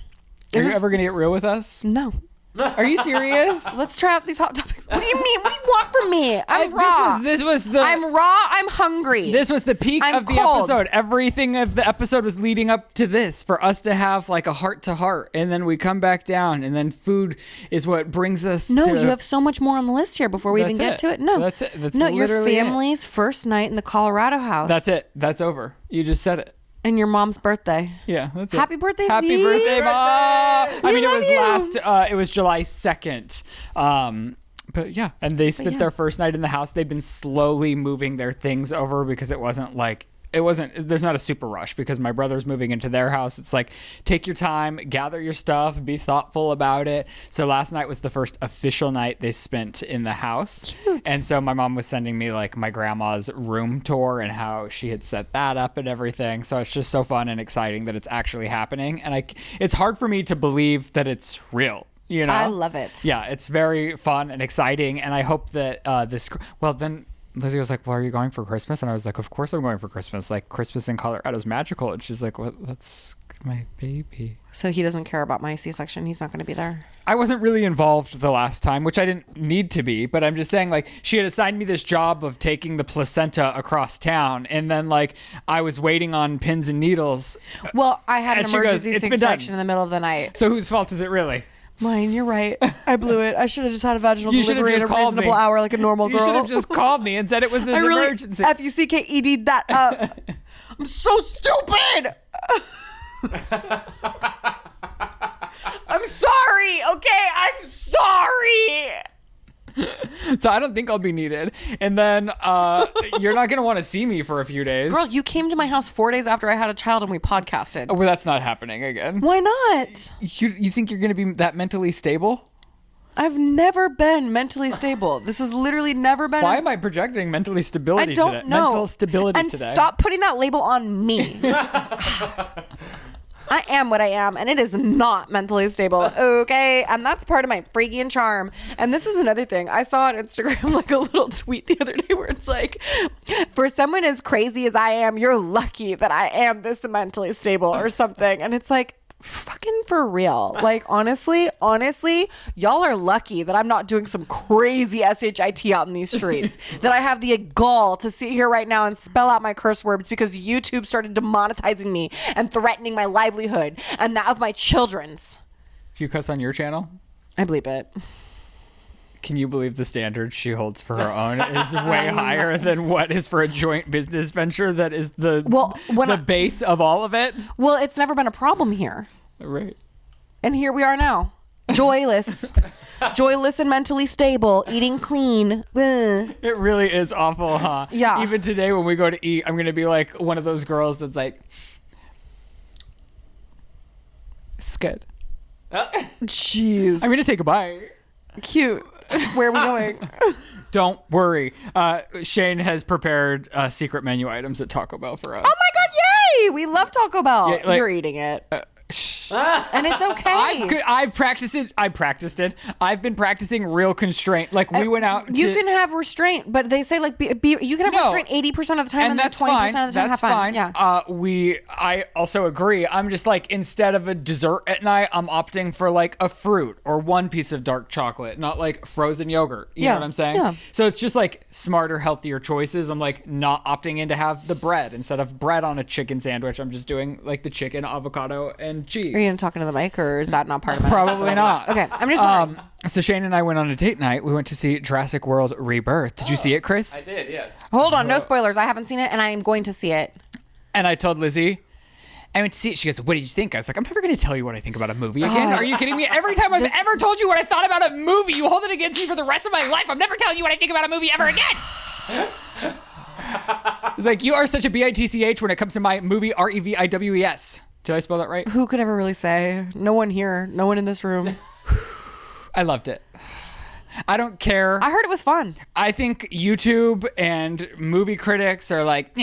Are you ever going to get real with us? No. Are you serious? Let's try out these hot topics. What do you mean? What do you want from me? I'm raw. This was the I'm raw. I'm hungry. This was the peak I'm of the cold. episode. Everything of the episode was leading up to this for us to have like a heart to heart, and then we come back down, and then food is what brings us. No, to, you have so much more on the list here before we even That's get it. to it. No, That's it. That's no, your literally it. family's first night in the Colorado house. That's it. That's over. You just said it. And your mom's birthday. Yeah, that's it. Happy birthday, Happy V. birthday, Mom! I We mean, love you. it was July 2nd. But yeah, and they spent their first night in the house. They've been slowly moving their things over because there's not a super rush because my brother's moving into their house. It's like, take your time, gather your stuff, be thoughtful about it. So last night was the first official night they spent in the house. Cute. And so my mom was sending me like my grandma's room tour and how she had set that up and everything. So it's just so fun and exciting that it's actually happening. And it's hard for me to believe that it's real. You know? I love it. Yeah, it's very fun and exciting. And I hope that then Lizzie was like, well, are you going for Christmas? And I was like, of course I'm going for Christmas. Like, Christmas in Colorado is magical. And she's like, well, that's my baby. So he doesn't care about my C-section. He's not going to be there. I wasn't really involved the last time, which I didn't need to be. But I'm just saying, like, she had assigned me this job of taking the placenta across town. And then, like, I was waiting on pins and needles. Well, I had an And she goes, emergency "It's been C-section done." in the middle of the night. So whose fault is it really? Mine, you're right. I blew it. I should have just had a vaginal You should have delivery at just a called reasonable me. hour like a normal You girl. should have just called me and said it was an I really emergency. FUCKED'd that up. I'm so stupid. I'm sorry, okay? I'm sorry. So I don't think I'll be needed. And then you're not going to want to see me for a few days. Girl, you came to my house 4 days after I had a child and we podcasted. Well, that's not happening again. Why not? You think you're going to be that mentally stable? I've never been mentally stable. This has literally never been. Why am I projecting mentally I stability don't today? know. Mental stability and today. Stop putting that label on me. I am what I am, and it is not mentally stable, okay? And that's part of my freaking charm. And this is another thing. I saw on Instagram like a little tweet the other day where it's like, for someone as crazy as I am, you're lucky that I am this mentally stable or something. And it's like, fucking for real. Like, honestly, y'all are lucky that I'm not doing some crazy SHIT out in these streets. That I have the gall to sit here right now and spell out my curse words because YouTube started demonetizing me and threatening my livelihood and that of my children's. Do you cuss on your channel? I bleep it. Can you believe the standard she holds for her own is way higher than what is for a joint business venture that is the base of all of it? Well, it's never been a problem here. Right. And here we are now. Joyless. Joyless and mentally stable. Eating clean. Ugh. It really is awful, huh? Yeah. Even today when we go to eat, I'm going to be like one of those girls that's like, it's good. Jeez. I'm going to take a bite. Cute. Where are we going? Don't worry. Shane has prepared secret menu items at Taco Bell for us. Oh my God, yay! We love Taco Bell. Yeah, like- You're eating it. And it's okay. I've practiced it. I've been practicing real constraint. Like we went out. You can have restraint, but they say like you can have No. restraint 80% of the time, and then that's 20% fine. of the time That's have fun. fine. Yeah. I also agree. I'm just like, instead of a dessert at night, I'm opting for like a fruit or one piece of dark chocolate, not like frozen yogurt. You know what I'm saying? Yeah. So it's just like smarter, healthier choices. I'm like not opting in to have the bread instead of bread on a chicken sandwich. I'm just doing like the chicken, avocado, and cheese. movies. Are you going to talk into the mic, or is that not part of it? Probably not. Okay, I'm just wondering. So Shane and I went on a date night. We went to see Jurassic World Rebirth. Did you see it, Chris? I did, yes. Hold on, no spoilers. I haven't seen it, and I am going to see it. And I told Lizzie, I went to see it. She goes, what did you think? I was like, I'm never going to tell you what I think about a movie again. Are you kidding me? Every time I've ever told you what I thought about a movie, you hold it against me for the rest of my life. I'm never telling you what I think about a movie ever again. It's like, you are such a bitch when it comes to my movie Reviwes. Did I spell that right? Who could ever really say? No one here. No one in this room. I loved it. I don't care. I heard it was fun. I think YouTube and movie critics are like,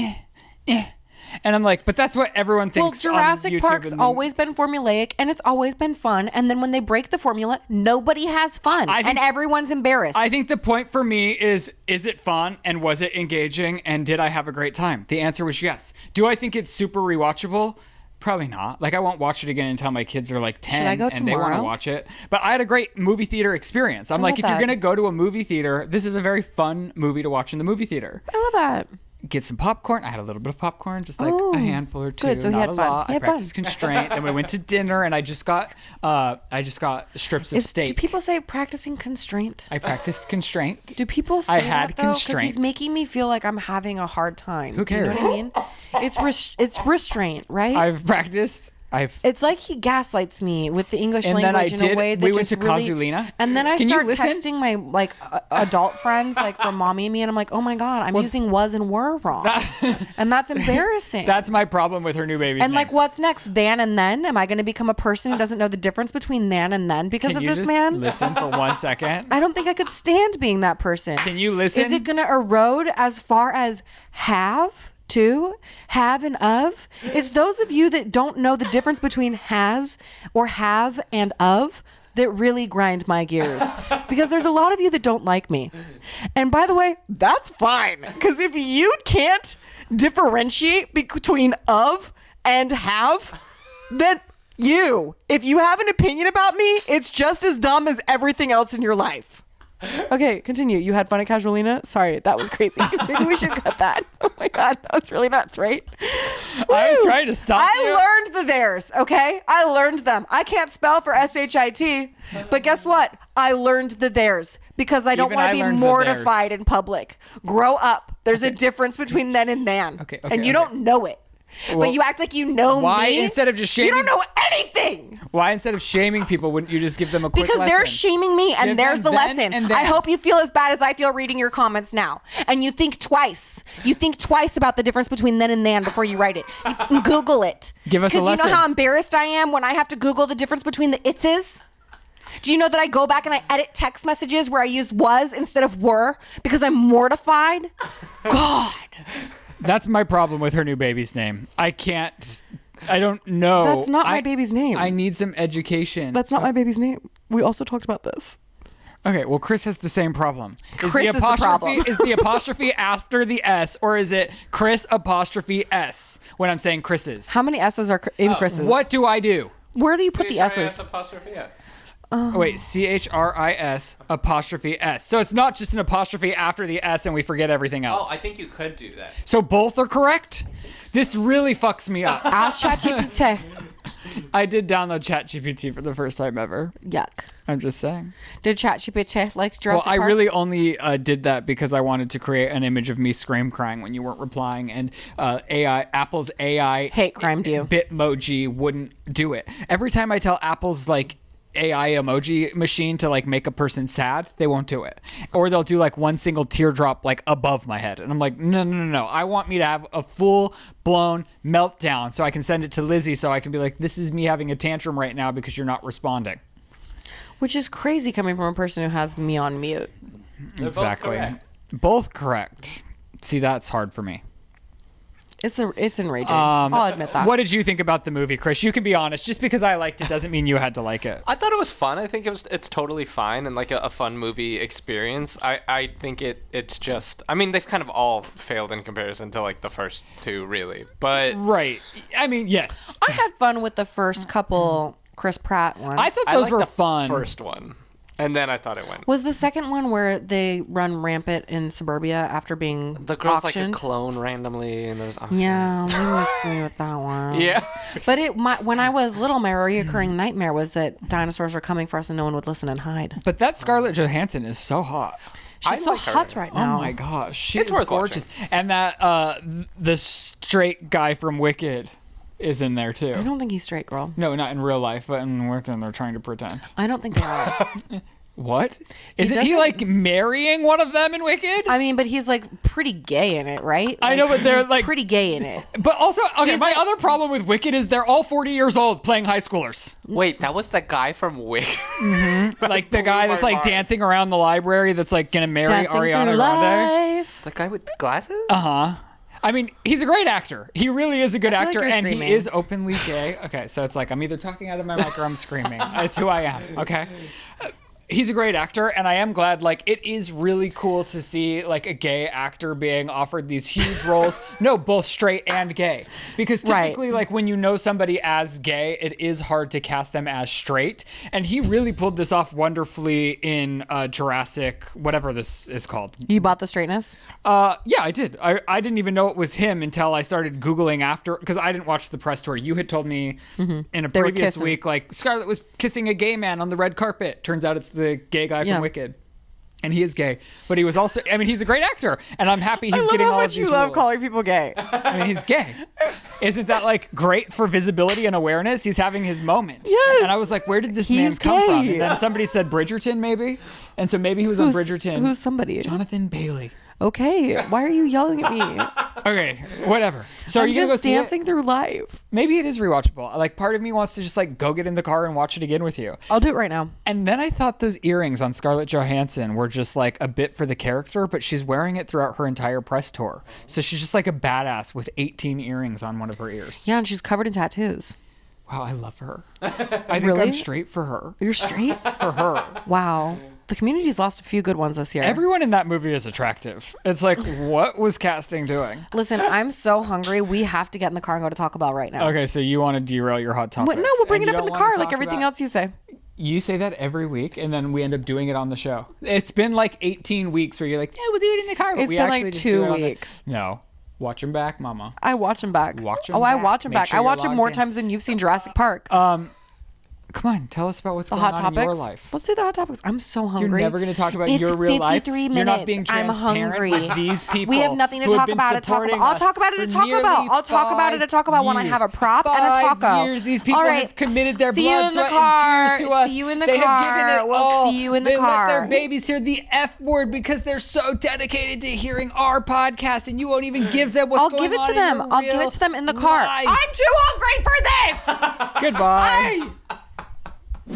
and I'm like, but that's what everyone thinks. Well, Jurassic on YouTube. Park's always been formulaic, and it's always been fun. And then when they break the formula, nobody has fun, and everyone's embarrassed. I think the point for me is it fun, and was it engaging, and did I have a great time? The answer was yes. Do I think it's super rewatchable? Probably not. Like, I won't watch it again until my kids are like 10 Should I go and they want to tomorrow? watch it. But I had a great movie theater experience. I'm like, if you're going to go to a movie theater, this is a very fun movie to watch in the movie theater. I love that. Get some popcorn. I had a little bit of popcorn, just like a handful or two. good. So you not had a fun. lot. You I had practiced fun. constraint. Then we went to dinner, and I just got strips of steak. Do people say practicing constraint? I practiced constraint. Do people say I had that, though? Because constraint. he's making me feel like I'm having a hard time. Who Do you know cares? what I mean? It's restraint, right? I've practiced. It's like he gaslights me with the English And then language in a way that we went just to really. Kasulina. And then I Can you start listen? texting my adult friends from mommy and me, and I'm like, oh my god, I'm using was and were wrong, and that's embarrassing. That's my problem with her new baby's and name. like, what's next? Than and then? Am I going to become a person who doesn't know the difference between than and then because Can of you this just man? listen for 1 second? I don't think I could stand being that person. Can you listen? Is it going to erode as far as have and of? It's those of you that don't know the difference between has or have and of that really grind my gears, because there's a lot of you that don't like me. And by the way, that's fine, because if you can't differentiate between of and have, then if you have an opinion about me, it's just as dumb as everything else in your life. Okay, continue. You had fun at Casualina? Sorry, that was crazy. Maybe we should cut that. Oh my god, that was really nuts, right? I was trying to stop you. I learned the theirs, okay? I learned them. I can't spell for SHIT, but guess what? I learned the theirs because I don't Even want I to be learned the mortified theirs. in public. Grow up. There's a difference between then and than. Okay, and you don't know it. Well, but you act like you know why, me. instead of just You don't shaming- know anything. Why, instead of shaming people, wouldn't you just give them a quick Because lesson? they're shaming me, and Give there's them the then lesson. and then. I hope you feel as bad as I feel reading your comments now. And you think twice. You think twice about the difference between then and than before you write it. You can Google it. Give us a Because you know lesson. how embarrassed I am when I have to Google the difference between the itses? Do you know that I go back and I edit text messages where I use was instead of were because I'm mortified? God. That's my problem with her new baby's name. I don't know. That's not my baby's name. I need some education. That's not my baby's name. We also talked about this. Okay, well, Chris has the same problem. Chris is the problem. Is the apostrophe after the S, or is it Chris apostrophe S when I'm saying Chris's? How many S's are in Chris's? What do I do? Where do you put the S's? apostrophe S. Oh, wait, CHRIS apostrophe S. So it's not just an apostrophe after the S and we forget everything else. Oh, I think you could do that. So both are correct? This really fucks me up. Ask ChatGPT. I did download ChatGPT for the first time ever. Yuck. I'm just saying. Did ChatGPT like Well, Jurassic I Park? really only did that because I wanted to create an image of me scream crying when you weren't replying, and Apple's AI hate crimed you. Bitmoji wouldn't do it. Every time I tell Apple's like AI emoji machine to like make a person sad, they won't do it. Or they'll do like one single teardrop like above my head. And I'm like, no. I want me to have a full blown meltdown so I can send it to Lizzie so I can be like, this is me having a tantrum right now because you're not responding. Which is crazy coming from a person who has me on mute. They're Exactly. Both correct. See, that's hard for me. It's enraging. I'll admit that. What did you think about the movie, Chris? You can be honest. Just because I liked it doesn't mean you had to like it. I thought it was fun. I think it's totally fine and like a fun movie experience. I think it's just, I mean, they've kind of all failed in comparison to like the first two, really. But Right. I mean, yes. I had fun with the first couple Chris Pratt ones. I thought I those like were the fun. first one. And then I thought it went. Was the second one where they run rampant in suburbia after being The girl's auctioned? like a clone randomly, and there's Yeah, we missed me with that one. Yeah. But when I was little, my reoccurring nightmare was that dinosaurs were coming for us and no one would listen and hide. But that Scarlett Johansson is so hot. She's so like her. hot right now. Oh my gosh, she It's is worth gorgeous. And that the straight guy from Wicked is in there I too. don't think he's straight, girl. No, not in real life, but in Wicked, they're trying to pretend. I don't think they are. What? Isn't he doesn't- like marrying one of them in Wicked? I mean, but he's like pretty gay in it, right? I know, but they're like pretty gay in it. But also, okay, He's my like- other problem with Wicked is they're all 40 years old playing high schoolers. Wait, that was the guy from Wicked. Like the guy that's like dancing around the library that's like gonna marry Dancing Ariana through Grande. life. The guy with glasses? I mean, he's a great actor. He really is a good I feel like actor, you're and screaming. he is openly gay. Okay, so it's like I'm either talking out of my mic or I'm screaming. It's who I am, okay? He's a great actor, and I am glad, like, it is really cool to see, like, a gay actor being offered these huge roles. No, both straight and gay. Because typically, like, when you know somebody as gay, it is hard to cast them as straight. And he really pulled this off wonderfully in Jurassic, whatever this is called. You bought the straightness? Yeah, I did. I didn't even know it was him until I started Googling after, because I didn't watch the press tour. You had told me in a They were previous kissing. week, like, Scarlett was kissing a gay man on the red carpet. Turns out it's the gay guy Yeah. from Wicked. And he is gay. But he was also, I mean, he's a great actor. And I'm happy he's I love getting how all of much these you love roles. calling people gay. I mean, he's gay. Isn't that, like, great for visibility and awareness? He's having his moment. Yes. And I was like, where did this man He's come from? gay. And then somebody said Bridgerton, maybe? And so maybe he was on Bridgerton. Who's somebody? Jonathan Bailey. Okay, why are you yelling at me? Okay, whatever. So are I'm you gonna go just see dancing it? through life. Maybe it is rewatchable. Like, part of me wants to just like go get in the car and watch it again with you. I'll do it right now. And then I thought those earrings on Scarlett Johansson were just like a bit for the character, but she's wearing it throughout her entire press tour. So she's just like a badass with 18 earrings on one of her ears. Yeah, and she's covered in tattoos. Wow, I love her. I think Really? I'm straight for her. You're straight? For her. Wow. The community's lost a few good ones this year. Everyone in that movie is attractive. It's like, what was casting doing? Listen, I'm so hungry. We have to get in the car and go to Taco Bell right now. Okay, so you want to derail your hot topics. What? No, we'll bring and it you up in the don't wanna car like talk everything about- else you say. You say that every week, and then we end up doing it on the show. It's been like 18 weeks where you're like, yeah, we'll do it in the car. But It's we been actually like just 2 do it on the- weeks. No. Watch them back, mama. I watch them back. Watch 'em I back. watch them Make back. sure I you're watch them more logged in. times than you've seen Jurassic Park. Come on, tell us about what's the going hot on topics. in your life. Let's do the hot topics. I'm so You're hungry. never going to talk about It's your real life. 53 You're not minutes. being I'm transparent hungry. with these people. We have nothing to who have talk been about at Taco Bell. supporting I'll us talk about it for at Taco Bell. nearly I'll talk about it at Taco Bell when I years. have a prop and a 5 taco. years. These people All right. have committed their See you blood, in the sweat, car. and tears to us. See you in the they car. have given it We'll all. see you in the they car. let their babies hear the F word because they're so dedicated to hearing our podcast, and you won't even give them what's I'll going give it on to in them. your I'll give real it to them in the car. life. I'm too hungry for this. Goodbye.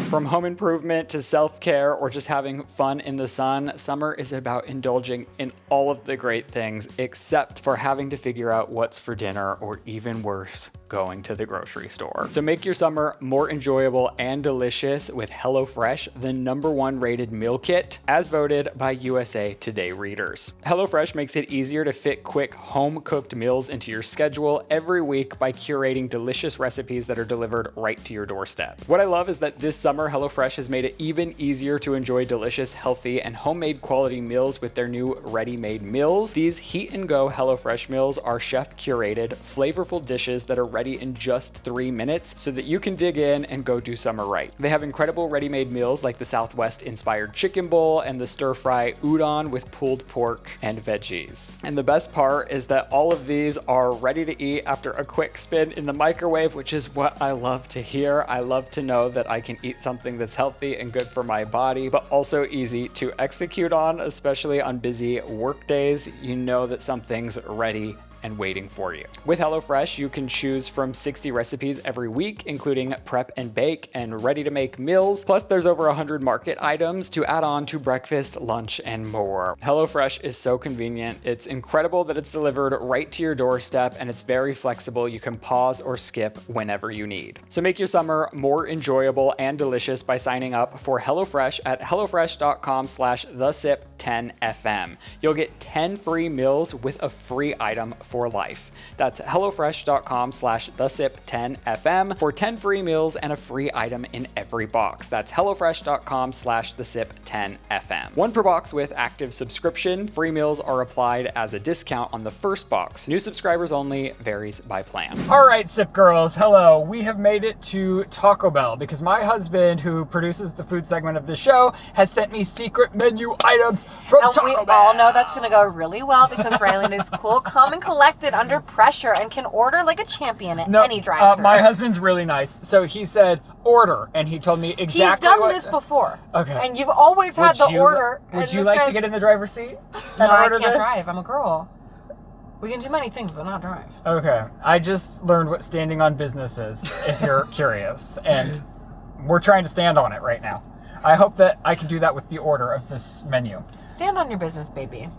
From home improvement to self-care or just having fun in the sun, summer is about indulging in all of the great things except for having to figure out what's for dinner or even worse, going to the grocery store. So make your summer more enjoyable and delicious with HelloFresh, the #1 rated meal kit, as voted by USA Today readers. HelloFresh makes it easier to fit quick home-cooked meals into your schedule every week by curating delicious recipes that are delivered right to your doorstep. What I love is that this summer, HelloFresh has made it even easier to enjoy delicious, healthy, and homemade quality meals with their new ready-made meals. These heat-and-go HelloFresh meals are chef-curated, flavorful dishes that are ready in just 3 minutes so that you can dig in and go do summer right. They have incredible ready-made meals like the Southwest-inspired chicken bowl and the stir-fry udon with pulled pork and veggies. And the best part is that all of these are ready to eat after a quick spin in the microwave, which is what I love to hear. I love to know that I can eat something that's healthy and good for my body, but also easy to execute on, especially on busy work days. You know that something's ready and waiting for you. With HelloFresh, you can choose from 60 recipes every week, including prep and bake and ready-to-make meals. Plus, there's over 100 market items to add on to breakfast, lunch, and more. HelloFresh is so convenient. It's incredible that it's delivered right to your doorstep, and it's very flexible. You can pause or skip whenever you need. So make your summer more enjoyable and delicious by signing up for HelloFresh at hellofresh.com/thesip10fm. You'll get 10 free meals with a free item for for life. That's HelloFresh.com/thesip10FM for 10 free meals and a free item in every box. That's HelloFresh.com/thesip10FM. One per box with active subscription. Free meals are applied as a discount on the first box. New subscribers only, varies by plan. All right, Sip Girls, hello. We have made it to Taco Bell because my husband, who produces the food segment of the show, has sent me secret menu items from Taco We Bell. all know that's going to go really well because Ryland is cool, calm, and collected under pressure and can order like a champion at any drive-thru. My husband's really nice. So he said, order, and he told me exactly He's done what... this before. Okay. And you've always had the order. Would you like to get in the driver's seat and No, order I can't this? drive. I'm a girl. We can do many things, but not drive. Okay. I just learned what standing on business is, if you're curious, and we're trying to stand on it right now. I hope that I can do that with the order of this menu. Stand on your business, baby.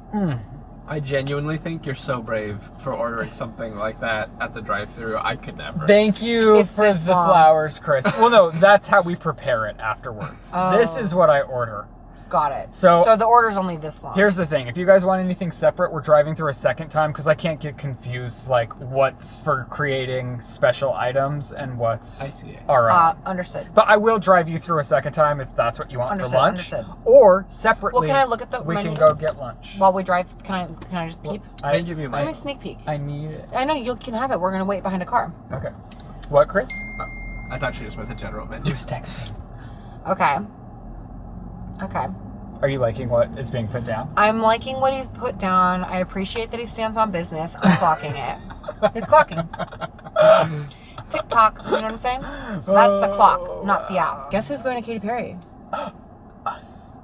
I genuinely think you're so brave for ordering something like that at the drive-thru. I could never. Thank you It's for this the long. flowers, Chris. Well, no, that's how we prepare it afterwards. This is what I order. Got it. So the order's only this long. Here's the thing. If you guys want anything separate, we're driving through a second time because I can't get confused, like, what's for creating special items and what's our own. Understood. But I will drive you through a second time if that's what you want Understood, for lunch. understood. Or separately, Well, can I look at the we menu? can go get lunch. While we drive, can I just peep? I give you Let me my. sneak peek. I need it. I know you can have it. We're gonna wait behind a car. Okay. What, Chris? I thought she was with the general menu. Who's texting? Okay. Okay. Are you liking what is being put down? I'm liking what he's put down. I appreciate that he stands on business. I'm clocking it. It's clocking. TikTok, you know what I'm saying? That's the clock, not the app. Guess who's going to Katy Perry? Us.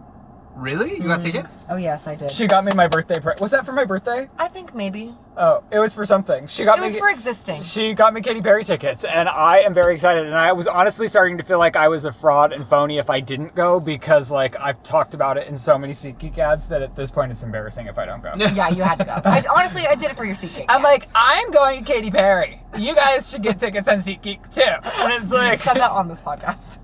Really? You got tickets? Oh, yes, I did. She got me my birthday was that for my birthday? I think maybe. Oh, it was for something. She got It was for existing. She got me Katy Perry tickets, and I am very excited. And I was honestly starting to feel like I was a fraud and phony if I didn't go because, like, I've talked about it in so many SeatGeek ads that at this point it's embarrassing if I don't go. Yeah, you had to go. Honestly, I did it for your SeatGeek. I'm like, I'm going to Katy Perry. You guys should get tickets on SeatGeek too. And it's like, I said that on this podcast.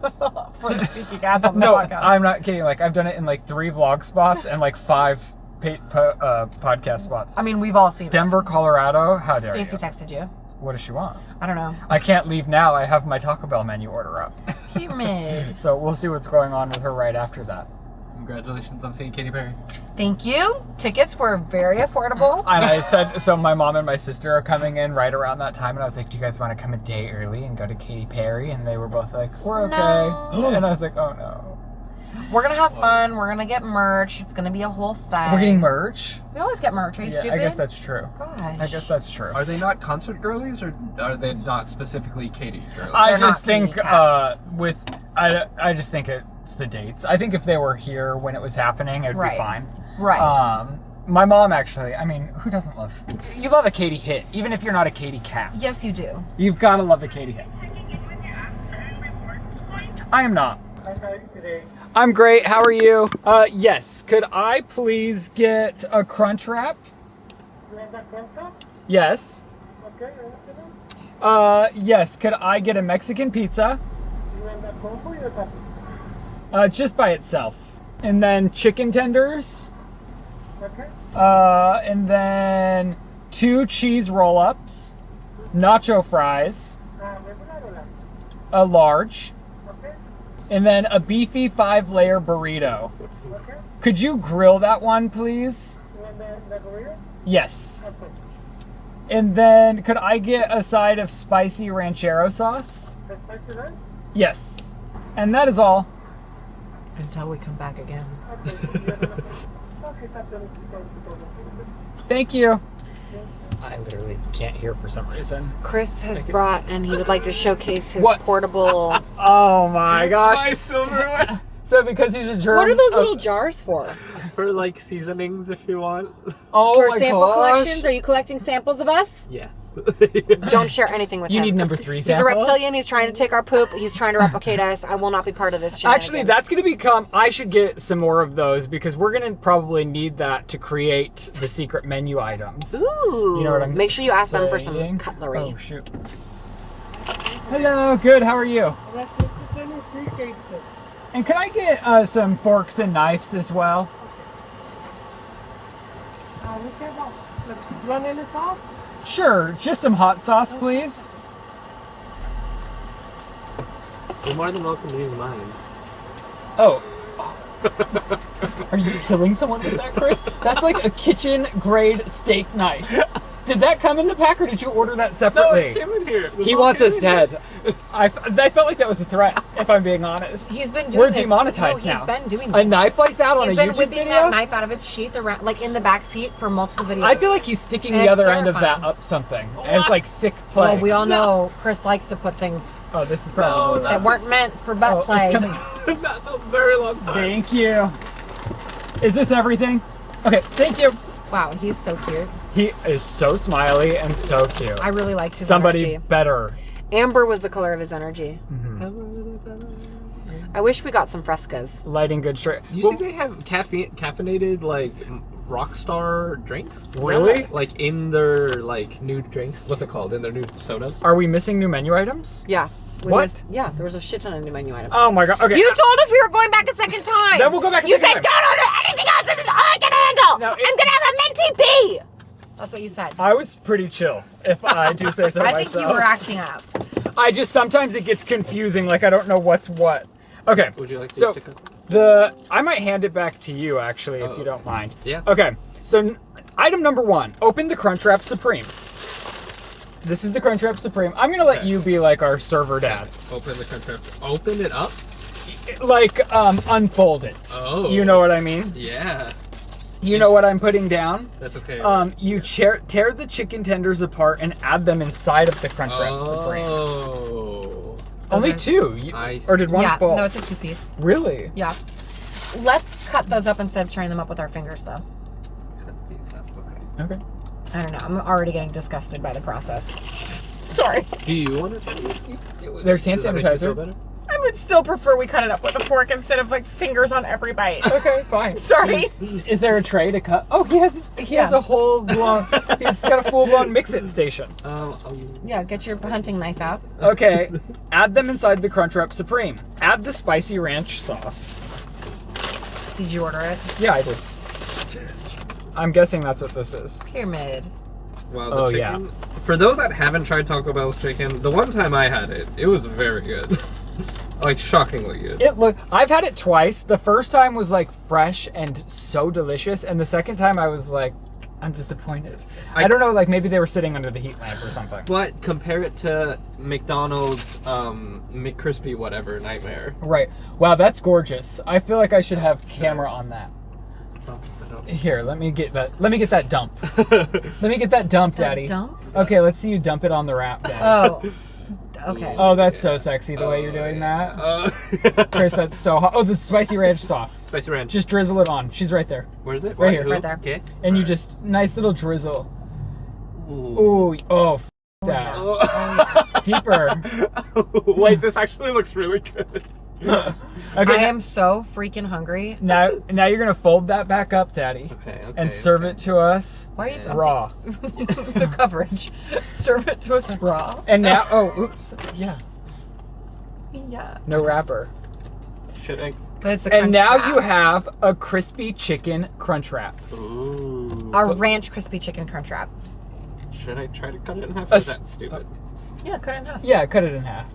For the SeatGeek ads on the no, podcast. I'm not kidding. Like, I've done it in like 3 vlog spots and like 5 podcast spots. I mean, we've all seen Denver, Colorado. How dare Stacey you? texted you. What does she want? I don't know. I can't leave now. I have my Taco Bell menu order up. Humid. So we'll see what's going on with her right after that. Congratulations on seeing Katy Perry. Thank you. Tickets were very affordable. And I said, so my mom and my sister are coming in right around that time, and I was like, do you guys want to come a day early and go to Katy Perry? And they were both like, we're okay. No. And I was like, oh no. We're gonna have fun. We're gonna get merch. It's gonna be a whole thing. We're getting merch? We always get merch. Are you Yeah, stupid? I guess that's true. Gosh. I guess that's true. Are they not concert girlies, or are they not specifically Katy girlies? I They're just not kitty think cats. I just think it's the dates. I think if they were here when it was happening, it would Right. be fine. Right. My mom actually, I mean, who doesn't love? You love a Katy hit, even if you're not a Katy cat. Yes, you do. You've got to love a Katy hit. I am not. I'm great. How are you? Yes. Could I please get a crunch wrap? Yes. Yes. Could I get a Mexican pizza? Just by itself. And then chicken tenders. And then 2 cheese roll-ups, nacho fries, a large, and then a beefy 5-layer burrito. Could you grill that one, please? Yes. And then could I get a side of spicy ranchero sauce? Yes. And that is all. Until we come back again. Thank you. I literally can't hear for some reason. Chris has brought, and he would like to showcase his What? portable. Oh my gosh. My silverware So because he's a germ. What are those little jars for? for like seasonings if you want. Oh For my sample gosh. collections? Are you collecting samples of us? Yes. Don't share anything with You him. need number 3 He's a samples. reptilian. He's trying to take our poop. He's trying to replicate us. I will not be part of this. Actually, that's going to become. I should get some more of those because we're going to probably need that to create the secret menu items. Ooh. You know what I'm Make sure you ask them for some saying? cutlery. Oh shoot. Hello. Good. How are you? And can I get some forks and knives as well? You want any sauce? Sure, just some hot sauce, please. You're more than welcome to use mine. Oh. Are you killing someone with that, Chris? That's like a kitchen-grade steak knife. Did that come in the pack, or did you order that separately? No, it came in here. He wants us dead. I felt like that was a threat, if I'm being honest. He's been doing We're this. demonetized No, now. He's been doing this. A knife like that on He's a been YouTube whipping video? that knife out of its sheath around, like in the back seat for multiple videos. I feel like he's sticking And the it's other end of terrifying. that up something. As like sick play. Well, we all know Chris likes to put things Oh, this is probably that weren't meant for butt Oh, play. it's coming. Not a very long time. Thank you. Is this everything? Okay, thank you. Wow, he's so cute. He is so smiley and so cute. I really liked his Somebody energy. better. Amber was the color of his energy. I wish we got some frescas. Lighting good straight. You see they have caffeinated like Rockstar drinks? Really? Like in their like new drinks. What's it called? In their new sodas? Are we missing new menu items? Yeah. What? Yeah, there was a shit ton of new menu items. Oh my god. Okay. You told us we were going back a second time. Then we'll go back a You second said time. don't order anything else. This is all I can handle. No, I'm gonna have a minty pea. That's what you said. I was pretty chill, if I do say so I myself. think you were acting up. I just sometimes it gets confusing, like I don't know what's what. Okay. Would you like to so stick up? I might hand it back to you actually, if you don't mind. Yeah. Okay. So item number 1, open the Crunchwrap Supreme. This is the Crunchwrap Supreme. I'm gonna let you be like our server dad. Open the contract. Open it up? Like unfold it. Oh. You know what I mean? Yeah. You know what I'm putting down? That's okay. You tear the chicken tenders apart and add them inside of the Crunchwrap Supreme. Oh. Only 2. Or did one Yeah, fall? no, it's a 2-piece. Really? Yeah. Let's cut those up instead of tearing them up with our fingers, though. Cut these up. Okay. Okay. I don't know. I'm already getting disgusted by the process. Sorry. Do you want to? There's hand Does that make you feel sanitizer. better? I would still prefer we cut it up with a fork instead of like fingers on every bite. Okay, fine. Sorry. Is there a tray to cut? Oh, he has a whole blown. He's got a full blown mix-it station. Yeah, get your hunting knife out. Okay, add them inside the Crunchwrap Supreme. Add the spicy ranch sauce. Did you order it? Yeah, I did. I'm guessing that's what this is. Pyramid. Wow, Oh, the chicken. For those that haven't tried Taco Bell's chicken, the one time I had it, it was very good. Like shockingly good. I've had it twice. The first time was like fresh and so delicious, and the second time I was like, I'm disappointed. I don't know, like maybe they were sitting under the heat lamp or something. But compare it to McDonald's McCrispy whatever nightmare. Right. Wow, that's gorgeous. I feel like I should have camera on that. Here, let me get that dump. Let me get that dump, Daddy. Dump? Okay, let's see you dump it on the wrap, Daddy. Oh. Okay. Oh, that's so sexy the way you're doing that. Chris, that's so hot. Oh, the spicy ranch sauce. Spicy ranch. Just drizzle it on. She's right there. Where is it? Right here. Right there. Okay. And you just, nice little drizzle. Ooh, oh, that. Deeper. Wait, this actually looks really good. Okay, I am so freaking hungry. now you're gonna fold that back up, Daddy. Okay. And serve it to us Why are you raw. the coverage? Serve it to us raw. And now, oops, yeah, Yeah. no wrapper. Should I? But it's a And crunch now wrap. you have a crispy chicken crunch wrap. Ooh. Our ranch crispy chicken crunch wrap. Should I try to cut it in half? Or is that stupid? Yeah, cut it in half. Yeah, cut it in half.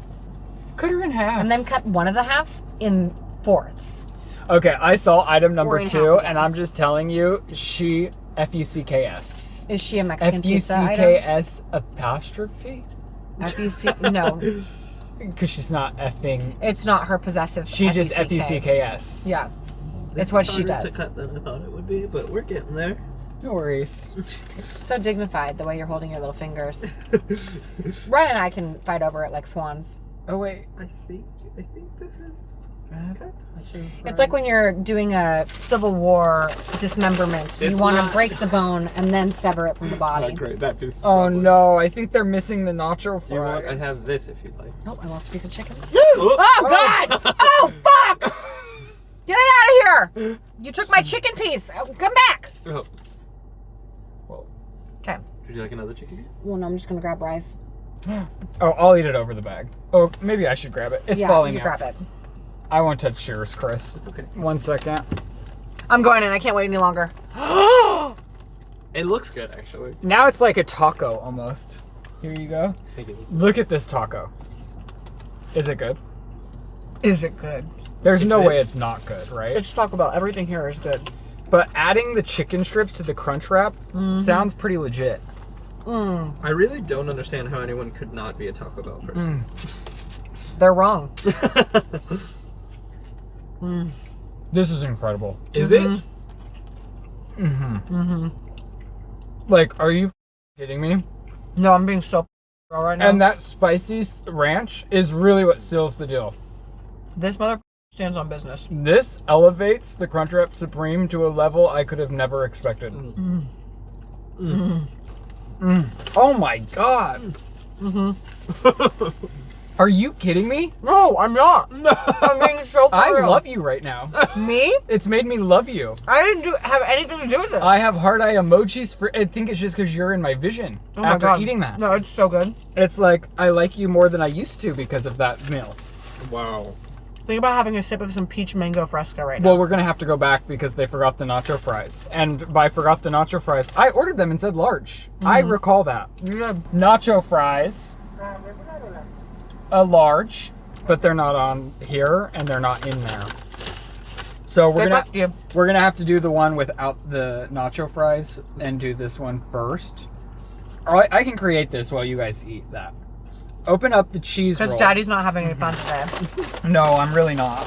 Cut her in half. And then cut one of the halves in fourths. Okay, I saw item number Or in 2, half, yeah. and I'm just telling you, she F-U-C-K-S. Is she a Mexican pizza item? F-U-C-K-S apostrophe? F-U-C... No. Because she's not effing. It's not her possessive She just F-U-C-K. F-U-C-K-S. Yeah. It's what she does. to cut than I thought it would be, but we're getting there. No worries. So dignified, the way you're holding your little fingers. Ryan and I can fight over it like swans. Oh, wait. I think this is cut. It's like when you're doing a Civil War dismemberment. You It's want to not- break the bone and then sever it from the body. Not great. That piece. Oh, no. I think they're missing the nacho You want? fries. I have this if you'd like. Oh, I lost a piece of chicken. Oh. Oh, God! Oh, fuck! Get it out of here! You took my chicken piece. Come back! Oh. Okay. Would you like another chicken piece? Well, no, I'm just going to grab rice. Oh, I'll eat it over the bag. Oh, maybe I should grab it. It's yeah, falling you out. grab it. I won't touch yours, Chris. Okay. 1 second. I'm going in. I can't wait any longer. It looks good, actually. Now it's like a taco almost. Here you go. Thank you. Look at this taco. Is it good? Is it good? There's no way it's not good, right? It's Taco Bell. Everything here is good. But adding the chicken strips to the crunch wrap sounds pretty legit. I really don't understand how anyone could not be a Taco Bell person. They're wrong. This is incredible. Is it? Like, are you kidding me? No, I'm being so right now. And that spicy ranch is really what seals the deal. This mother stands on business. This elevates the Crunchwrap Supreme to a level I could have never expected. Oh my god. Are you kidding me? No, I'm not. No. I'm being so for I real. love you right now. Me? It's made me love you. I didn't have anything to do with it. I have heart eye emojis for. I think it's just because you're in my vision after eating that. No, it's so good. It's like I like you more than I used to because of that meal. Wow. Think about having a sip of some peach mango fresca right now. Well, we're gonna have to go back because they forgot the nacho fries, and by forgot the nacho fries, I ordered them and said large. I recall that. Yeah. Nacho fries, a large, but they're not on here and they're not in there. So we're gonna have to do the one without the nacho fries and do this one first. Or I can create this while you guys eat that. Open up the cheese roll. Because Daddy's not having any fun today. No, I'm really not.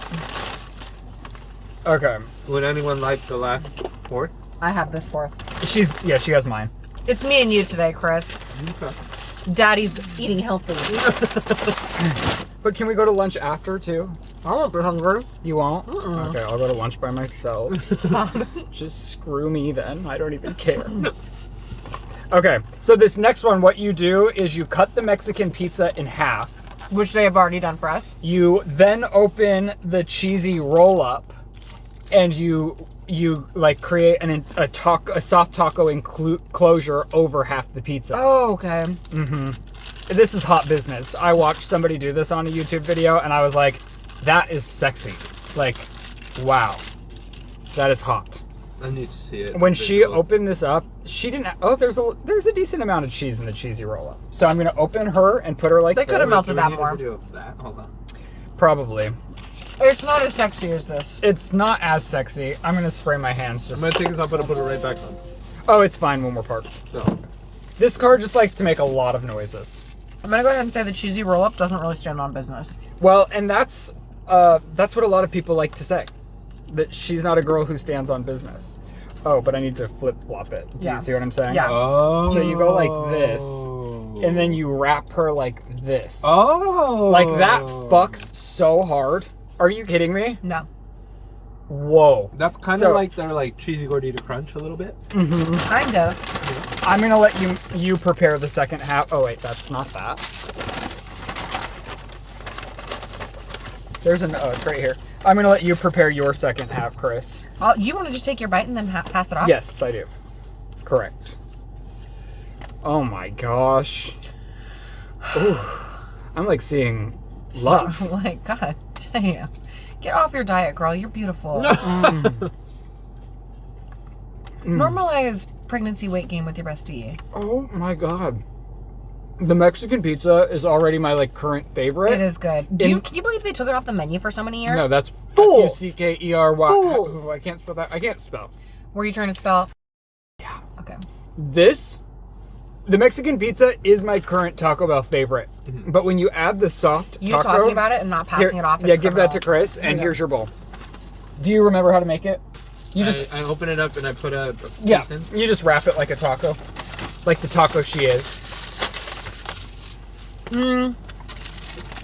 Okay. Would anyone like the last fourth? I have this fourth. She has mine. It's me and you today, Chris. Okay. Daddy's eating healthy. But can we go to lunch after too? I won't be hungry. You won't? Okay, I'll go to lunch by myself. Just screw me then. I don't even care. Okay, so this next one, what you do is you cut the Mexican pizza in half. Which they have already done for us. You then open the cheesy roll up, and you like create a soft taco enclosure over half the pizza. Oh, okay. This is hot business. I watched somebody do this on a YouTube video, and I was like, that is sexy. Like, wow, that is hot. I need to see it. When she opened this up, she didn't. Oh, there's a decent amount of cheese in the cheesy roll up. So I'm gonna open her and put her like They this. could have melted Do we that need a more. video of that? Hold on. Probably. It's not as sexy as this. It's not as sexy. I'm gonna spray my hands. I'm gonna take this up and put it right back on. Oh, it's fine when we're parked. So, This car just likes to make a lot of noises. I'm gonna go ahead and say the cheesy roll up doesn't really stand on business. Well, and that's what a lot of people like to say. That she's not a girl who stands on business. Oh, but I need to flip-flop it. Do you see what I'm saying? Yeah. oh. So you go like this, and then you wrap her like this. Oh. Like that fucks so hard. Are you kidding me? No. Whoa. That's kind of like their like cheesy gordita crunch a little bit. Kind of. I'm gonna let you prepare the second half. Oh wait, that's not that. There's it's right here. I'm gonna let you prepare your second half, Chris. You want to just take your bite and then pass it off? Yes, I do. Correct. Oh my gosh. Ooh. I'm like seeing love. Like, god damn. Get off your diet, girl. You're beautiful. Normalize pregnancy weight gain with your bestie. Oh my god. The Mexican pizza is already my like current favorite. It is good. Can you believe they took it off the menu for so many years? No, that's Fools. F-U-C-K-E-R-Y. Fools. Oh, I can't spell that. I can't spell. Were you trying to spell? Yeah. Okay. The Mexican pizza is my current Taco Bell favorite. But when you add the soft You taco... talking about it and not passing it off as Yeah, a give that to criminal. Chris, and here's your bowl. Do you remember how to make it? I open it up and I put a piece in. You just wrap it like a taco. Like the taco she is.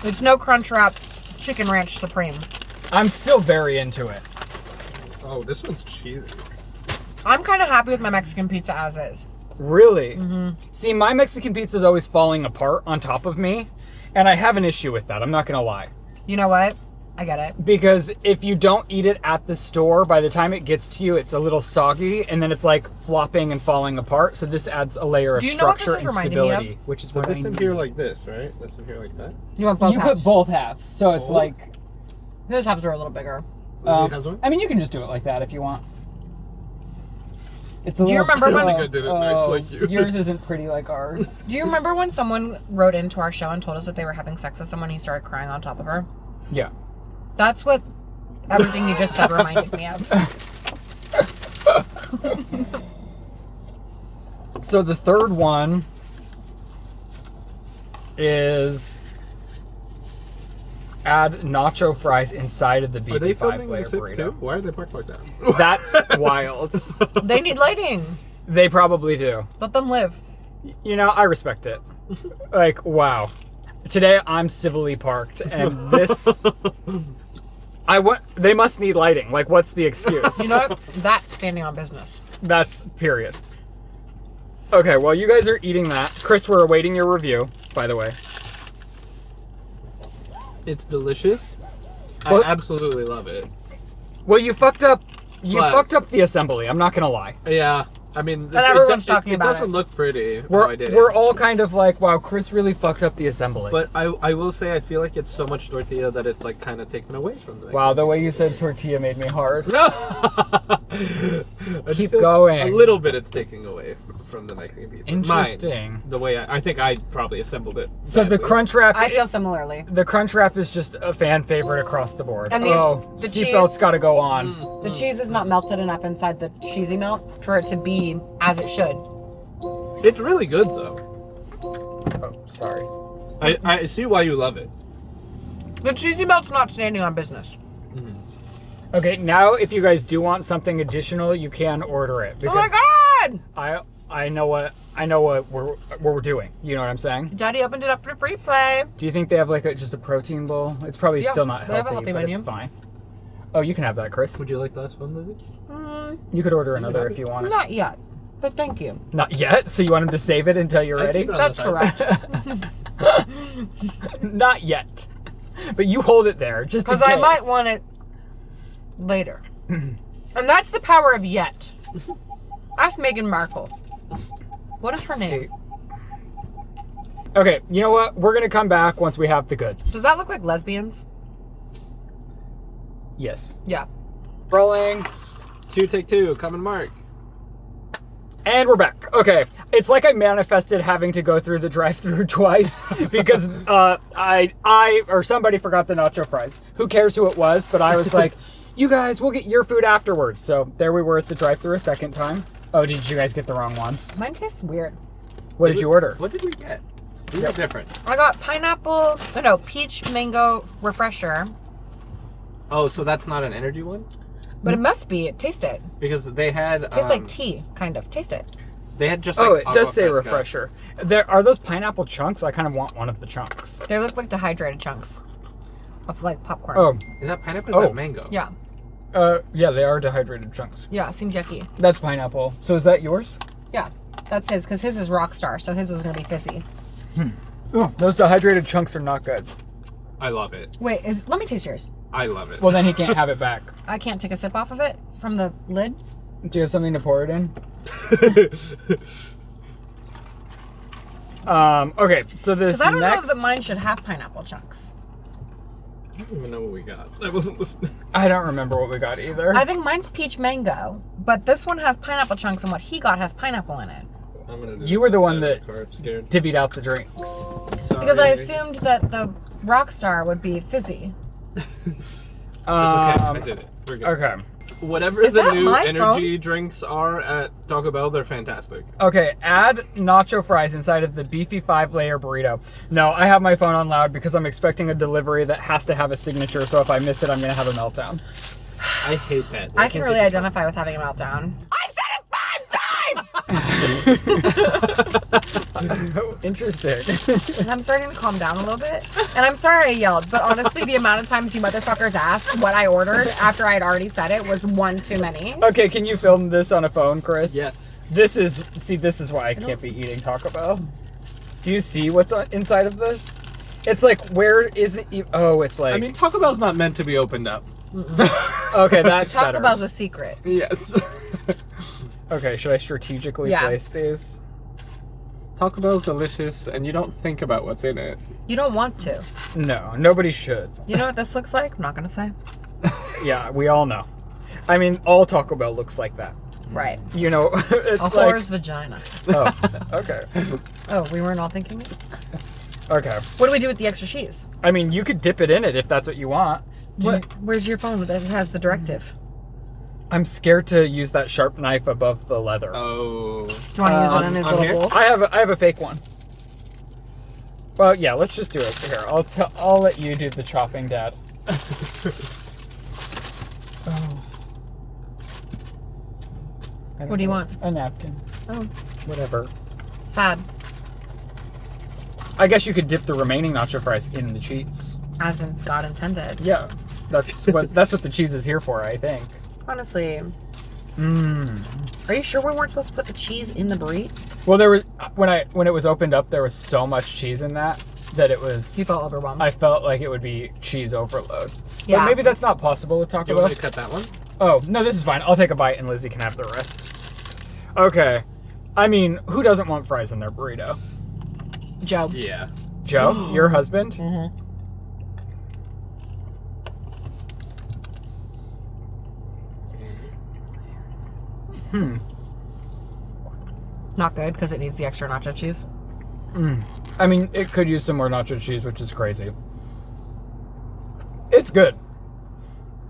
It's no Crunchwrap Chicken Ranch Supreme. I'm still very into it. Oh, this one's cheesy. I'm kind of happy with my Mexican pizza as is. Really? See, my Mexican pizza is always falling apart on top of me, and I have an issue with that. I'm not gonna lie. You know what? I get it. Because if you don't eat it at the store, by the time it gets to you, it's a little soggy, and then it's like flopping and falling apart. So this adds a layer of Do you know what this structure is and reminding me of? stability, which is So what I this in need. here like this, right? This in here like that. You want both You halves? put both halves, so it's Oh. like. Those halves are a little bigger. Lizzie has one? I mean, you can just do it like that if you want. It's a Do you little remember when- Monica did it nice like you. Yours isn't pretty like ours. Do you remember when someone wrote into our show and told us that they were having sex with someone and he started crying on top of her? Yeah. That's what everything you just said reminded me of. So the third one is add nacho fries inside of the Are they BB5 filming layer the sip burrito. too? Why are they parked like that? That's wild. They need lighting. They probably do. Let them live. You know, I respect it. Like, wow. Today I'm civilly parked, and this. They must need lighting. Like, what's the excuse? You know what? That's standing on business. That's period. Okay, well, you guys are eating that. Chris, we're awaiting your review, by the way. It's delicious. Well- I absolutely love it. Well, you fucked up. You What? fucked up the assembly. I'm not gonna lie. Yeah, I mean, everyone's talking it about doesn't it. look pretty. how We're I did it. we're all kind of like, wow, Chris really fucked up the assembly. But I will say I feel like it's so much tortilla that it's like kind of taken away from the. wow, the way you said tortilla made me hard. I just Keep feel like going. A little bit it's taking away from the Mexican pizza. Interesting. Mine, the way I think I probably assembled it. So the badly. crunch wrap. I feel similarly. The crunch wrap is just a fan favorite across the board. And these- the seatbelt's cheese- got to go on. The cheese is not melted enough inside the cheesy melt for it to be as it should. It's really good though. Oh, sorry. I see why you love it. The cheesy melt's not standing on business. Okay, now if you guys do want something additional, you can order it. Oh my god! I know what we're doing. You know what I'm saying? Daddy opened it up for free play. Do you think they have like just a protein bowl? It's probably Yeah, still not they have a healthy, healthy but menu. it's fine. Oh, you can have that, Chris. Would you like the last one, Lizzie? You could order another if you want it. Not yet, but thank you. Not yet. So you want him to save it until you're I ready? keep it on That's the side. correct. Not yet. But you hold it there just in Because case. I might want it later. And that's the power of yet. Ask Meghan Markle. What is her name? See. Okay, you know what? We're gonna come back once we have the goods. Does that look like lesbians? Yes. Yeah. Rolling. Take two. Come and mark. And we're back. Okay, it's like I manifested having to go through the drive-thru twice because I or somebody forgot the nacho fries. Who cares who it was? But I was like, you guys, we'll get your food afterwards. So there we were at the drive-thru a second time. Oh, did you guys get the wrong ones? Mine tastes weird. What did you order? What did we get? These are different. I got peach mango refresher. Oh, so that's not an energy one? But it must be. Taste it. Because they had Tastes like tea, kind of. Taste it. they had just like Oh, it does agua say fresca. refresher. There are those pineapple chunks. I kind of want one of the chunks. They look like dehydrated chunks of like popcorn. Oh, Is that pineapple or is Oh. that mango? Yeah. Yeah, they are dehydrated chunks. Yeah, seems yucky. That's pineapple. So is that yours? Yeah. That's his, because his is Rockstar, so his is going to be fizzy. Oh, those dehydrated chunks are not good. I love it. Wait, let me taste yours. I love it. Well, then he can't have it back. I can't take a sip off of it from the lid. Do you have something to pour it in? Okay, so this Because I don't next... know that mine should have pineapple chunks. I don't even know what we got. I wasn't listening. I don't remember what we got either. I think mine's peach mango, but this one has pineapple chunks, and what he got has pineapple in it. I'm gonna do You this were the one outside of that- the car. I'm scared. Divvied out the drinks. Sorry. Because I assumed that the Rockstar would be fizzy. It's okay. I did it. We're good. Okay. Whatever Is the that new my energy drinks are at Taco Bell, they're fantastic. Okay, add nacho fries inside of the beefy 5-layer burrito. No, I have my phone on loud because I'm expecting a delivery that has to have a signature, so if I miss it, I'm going to have a meltdown. I hate that. I can really identify with having a meltdown. I said it 5 times! Interesting. And I'm starting to calm down a little bit. And I'm sorry I yelled, but honestly, the amount of times you motherfuckers asked what I ordered after I'd already said it was one too many. Okay, can you film this on a phone, Chris? Yes. This is why I can't be eating Taco Bell. Do you see what's inside of this? It's like, where is it? Oh, it's like... I mean, Taco Bell's not meant to be opened up. okay, that's Taco better. Bell's a secret. Yes. Okay, should I strategically Yeah. place these? Taco Bell's delicious, and you don't think about what's in it. You don't want to. No, nobody should. You know what this looks like? I'm not going to say. Yeah, we all know. I mean, all Taco Bell looks like that. Right. You know, it's A like whore's vagina. oh, okay, Oh, we weren't all thinking it? okay. What do we do with the extra cheese? I mean, you could dip it in it if that's what you want. Where's your phone that has the directive? I'm scared to use that sharp knife above the leather. Oh. Do you want to use it in his I'm here. little bowl? I have a fake one. Well, yeah, let's just do it here. I'll let you do the chopping, Dad. What do you want? A napkin. Oh, Whatever. sad. I guess you could dip the remaining nacho fries in the cheese. As in God intended. Yeah, that's what the cheese is here for, I think. Honestly. Mmm. Are you sure we weren't supposed to put the cheese in the burrito? Well, there was when it was opened up, there was so much cheese in that it was. You felt overwhelmed. I felt like it would be cheese overload. Yeah. But maybe that's not possible with Do Taco you Bell. want me to cut that one? Oh, no, this is fine. I'll take a bite and Lizzie can have the rest. Okay. I mean, who doesn't want fries in their burrito? Joe. Yeah. Joe, your husband? Mm-hmm. Not good because it needs the extra nacho cheese. I mean, it could use some more nacho cheese, which is crazy. It's good.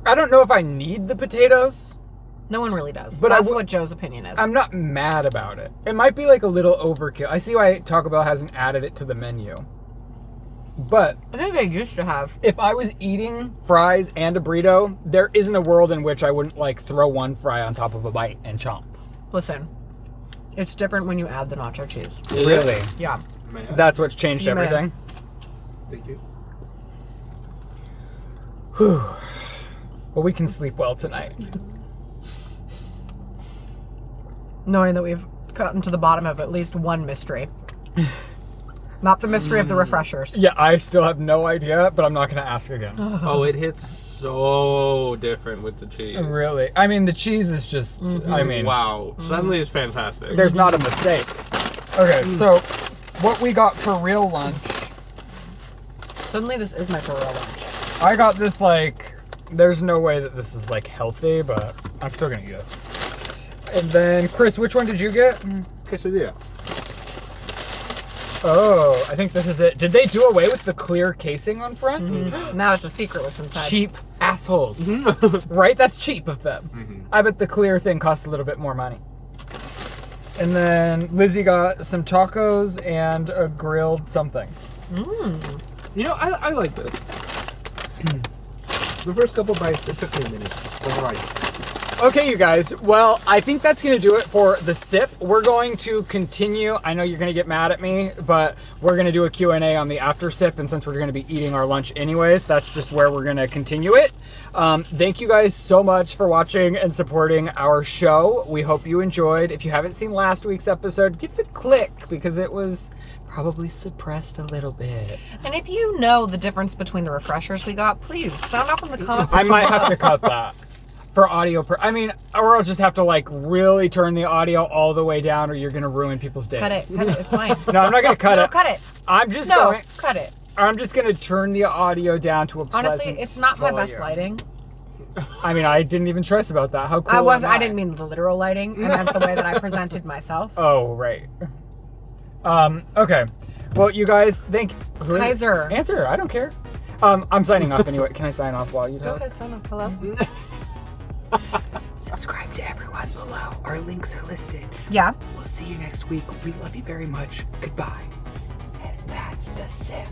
I don't know if I need the potatoes. No one really does. But That's what Joe's opinion is. I'm not mad about it. It might be like a little overkill. I see why Taco Bell hasn't added it to the menu. But I think they used to have. if I was eating fries and a burrito, there isn't a world in which I wouldn't like throw one fry on top of a bite and chomp. Listen, it's different when you add the nacho cheese. Really? Yeah. That's what's changed You may. everything? Thank you. Whew. Well, we can sleep well tonight. Knowing that we've gotten to the bottom of at least one mystery. Not the mystery of the refreshers. Yeah, I still have no idea, but I'm not going to ask again. Oh, it hits so different with the cheese. Really? I mean, the cheese is just, I mean, Wow. Suddenly it's fantastic. there's not a mistake. Okay, so what we got for real lunch, Suddenly this is my for real lunch. I got this like, there's no way that this is like healthy, but I'm still going to eat it. And then, Chris, which one did you get? Quesadilla. Oh, I think this is it. Did they do away with the clear casing on front? Now it's a secret what's inside. Cheap assholes. Right? That's cheap of them. I bet the clear thing costs a little bit more money. And then Lizzie got some tacos and a grilled something. You know, I like this. The first couple bites, it took me a minute. But I like it. Okay, you guys. Well, I think that's going to do it for the sip. We're going to continue. I know you're going to get mad at me, but we're going to do a Q&A on the after sip. And since we're going to be eating our lunch anyways, that's just where we're going to continue it. Thank you guys so much for watching and supporting our show. We hope you enjoyed. If you haven't seen last week's episode, give it a click because it was probably suppressed a little bit. And if you know the difference between the refreshers we got, please sound off in the comments. I might have to cut that. For audio, I mean, or I'll just have to like really turn the audio all the way down, or you're gonna ruin people's days. Cut it. It's fine. No, I'm not gonna cut No, it. cut it. I'm just No, going. cut it. I'm just gonna turn the audio down to a pleasant Honestly, it's not my best volume. lighting. I mean, I didn't even stress about that. How cool am I didn't mean the literal lighting. I meant the way that I presented myself. Oh, right. Okay. Well, you guys, thank. Kaiser. Answer. I don't care. I'm signing off anyway. Can I sign off while you Go talk? ahead, son. Hello. Subscribe to everyone below. Our links are listed. Yeah. We'll see you next week. We love you very much. Goodbye. And that's the sip.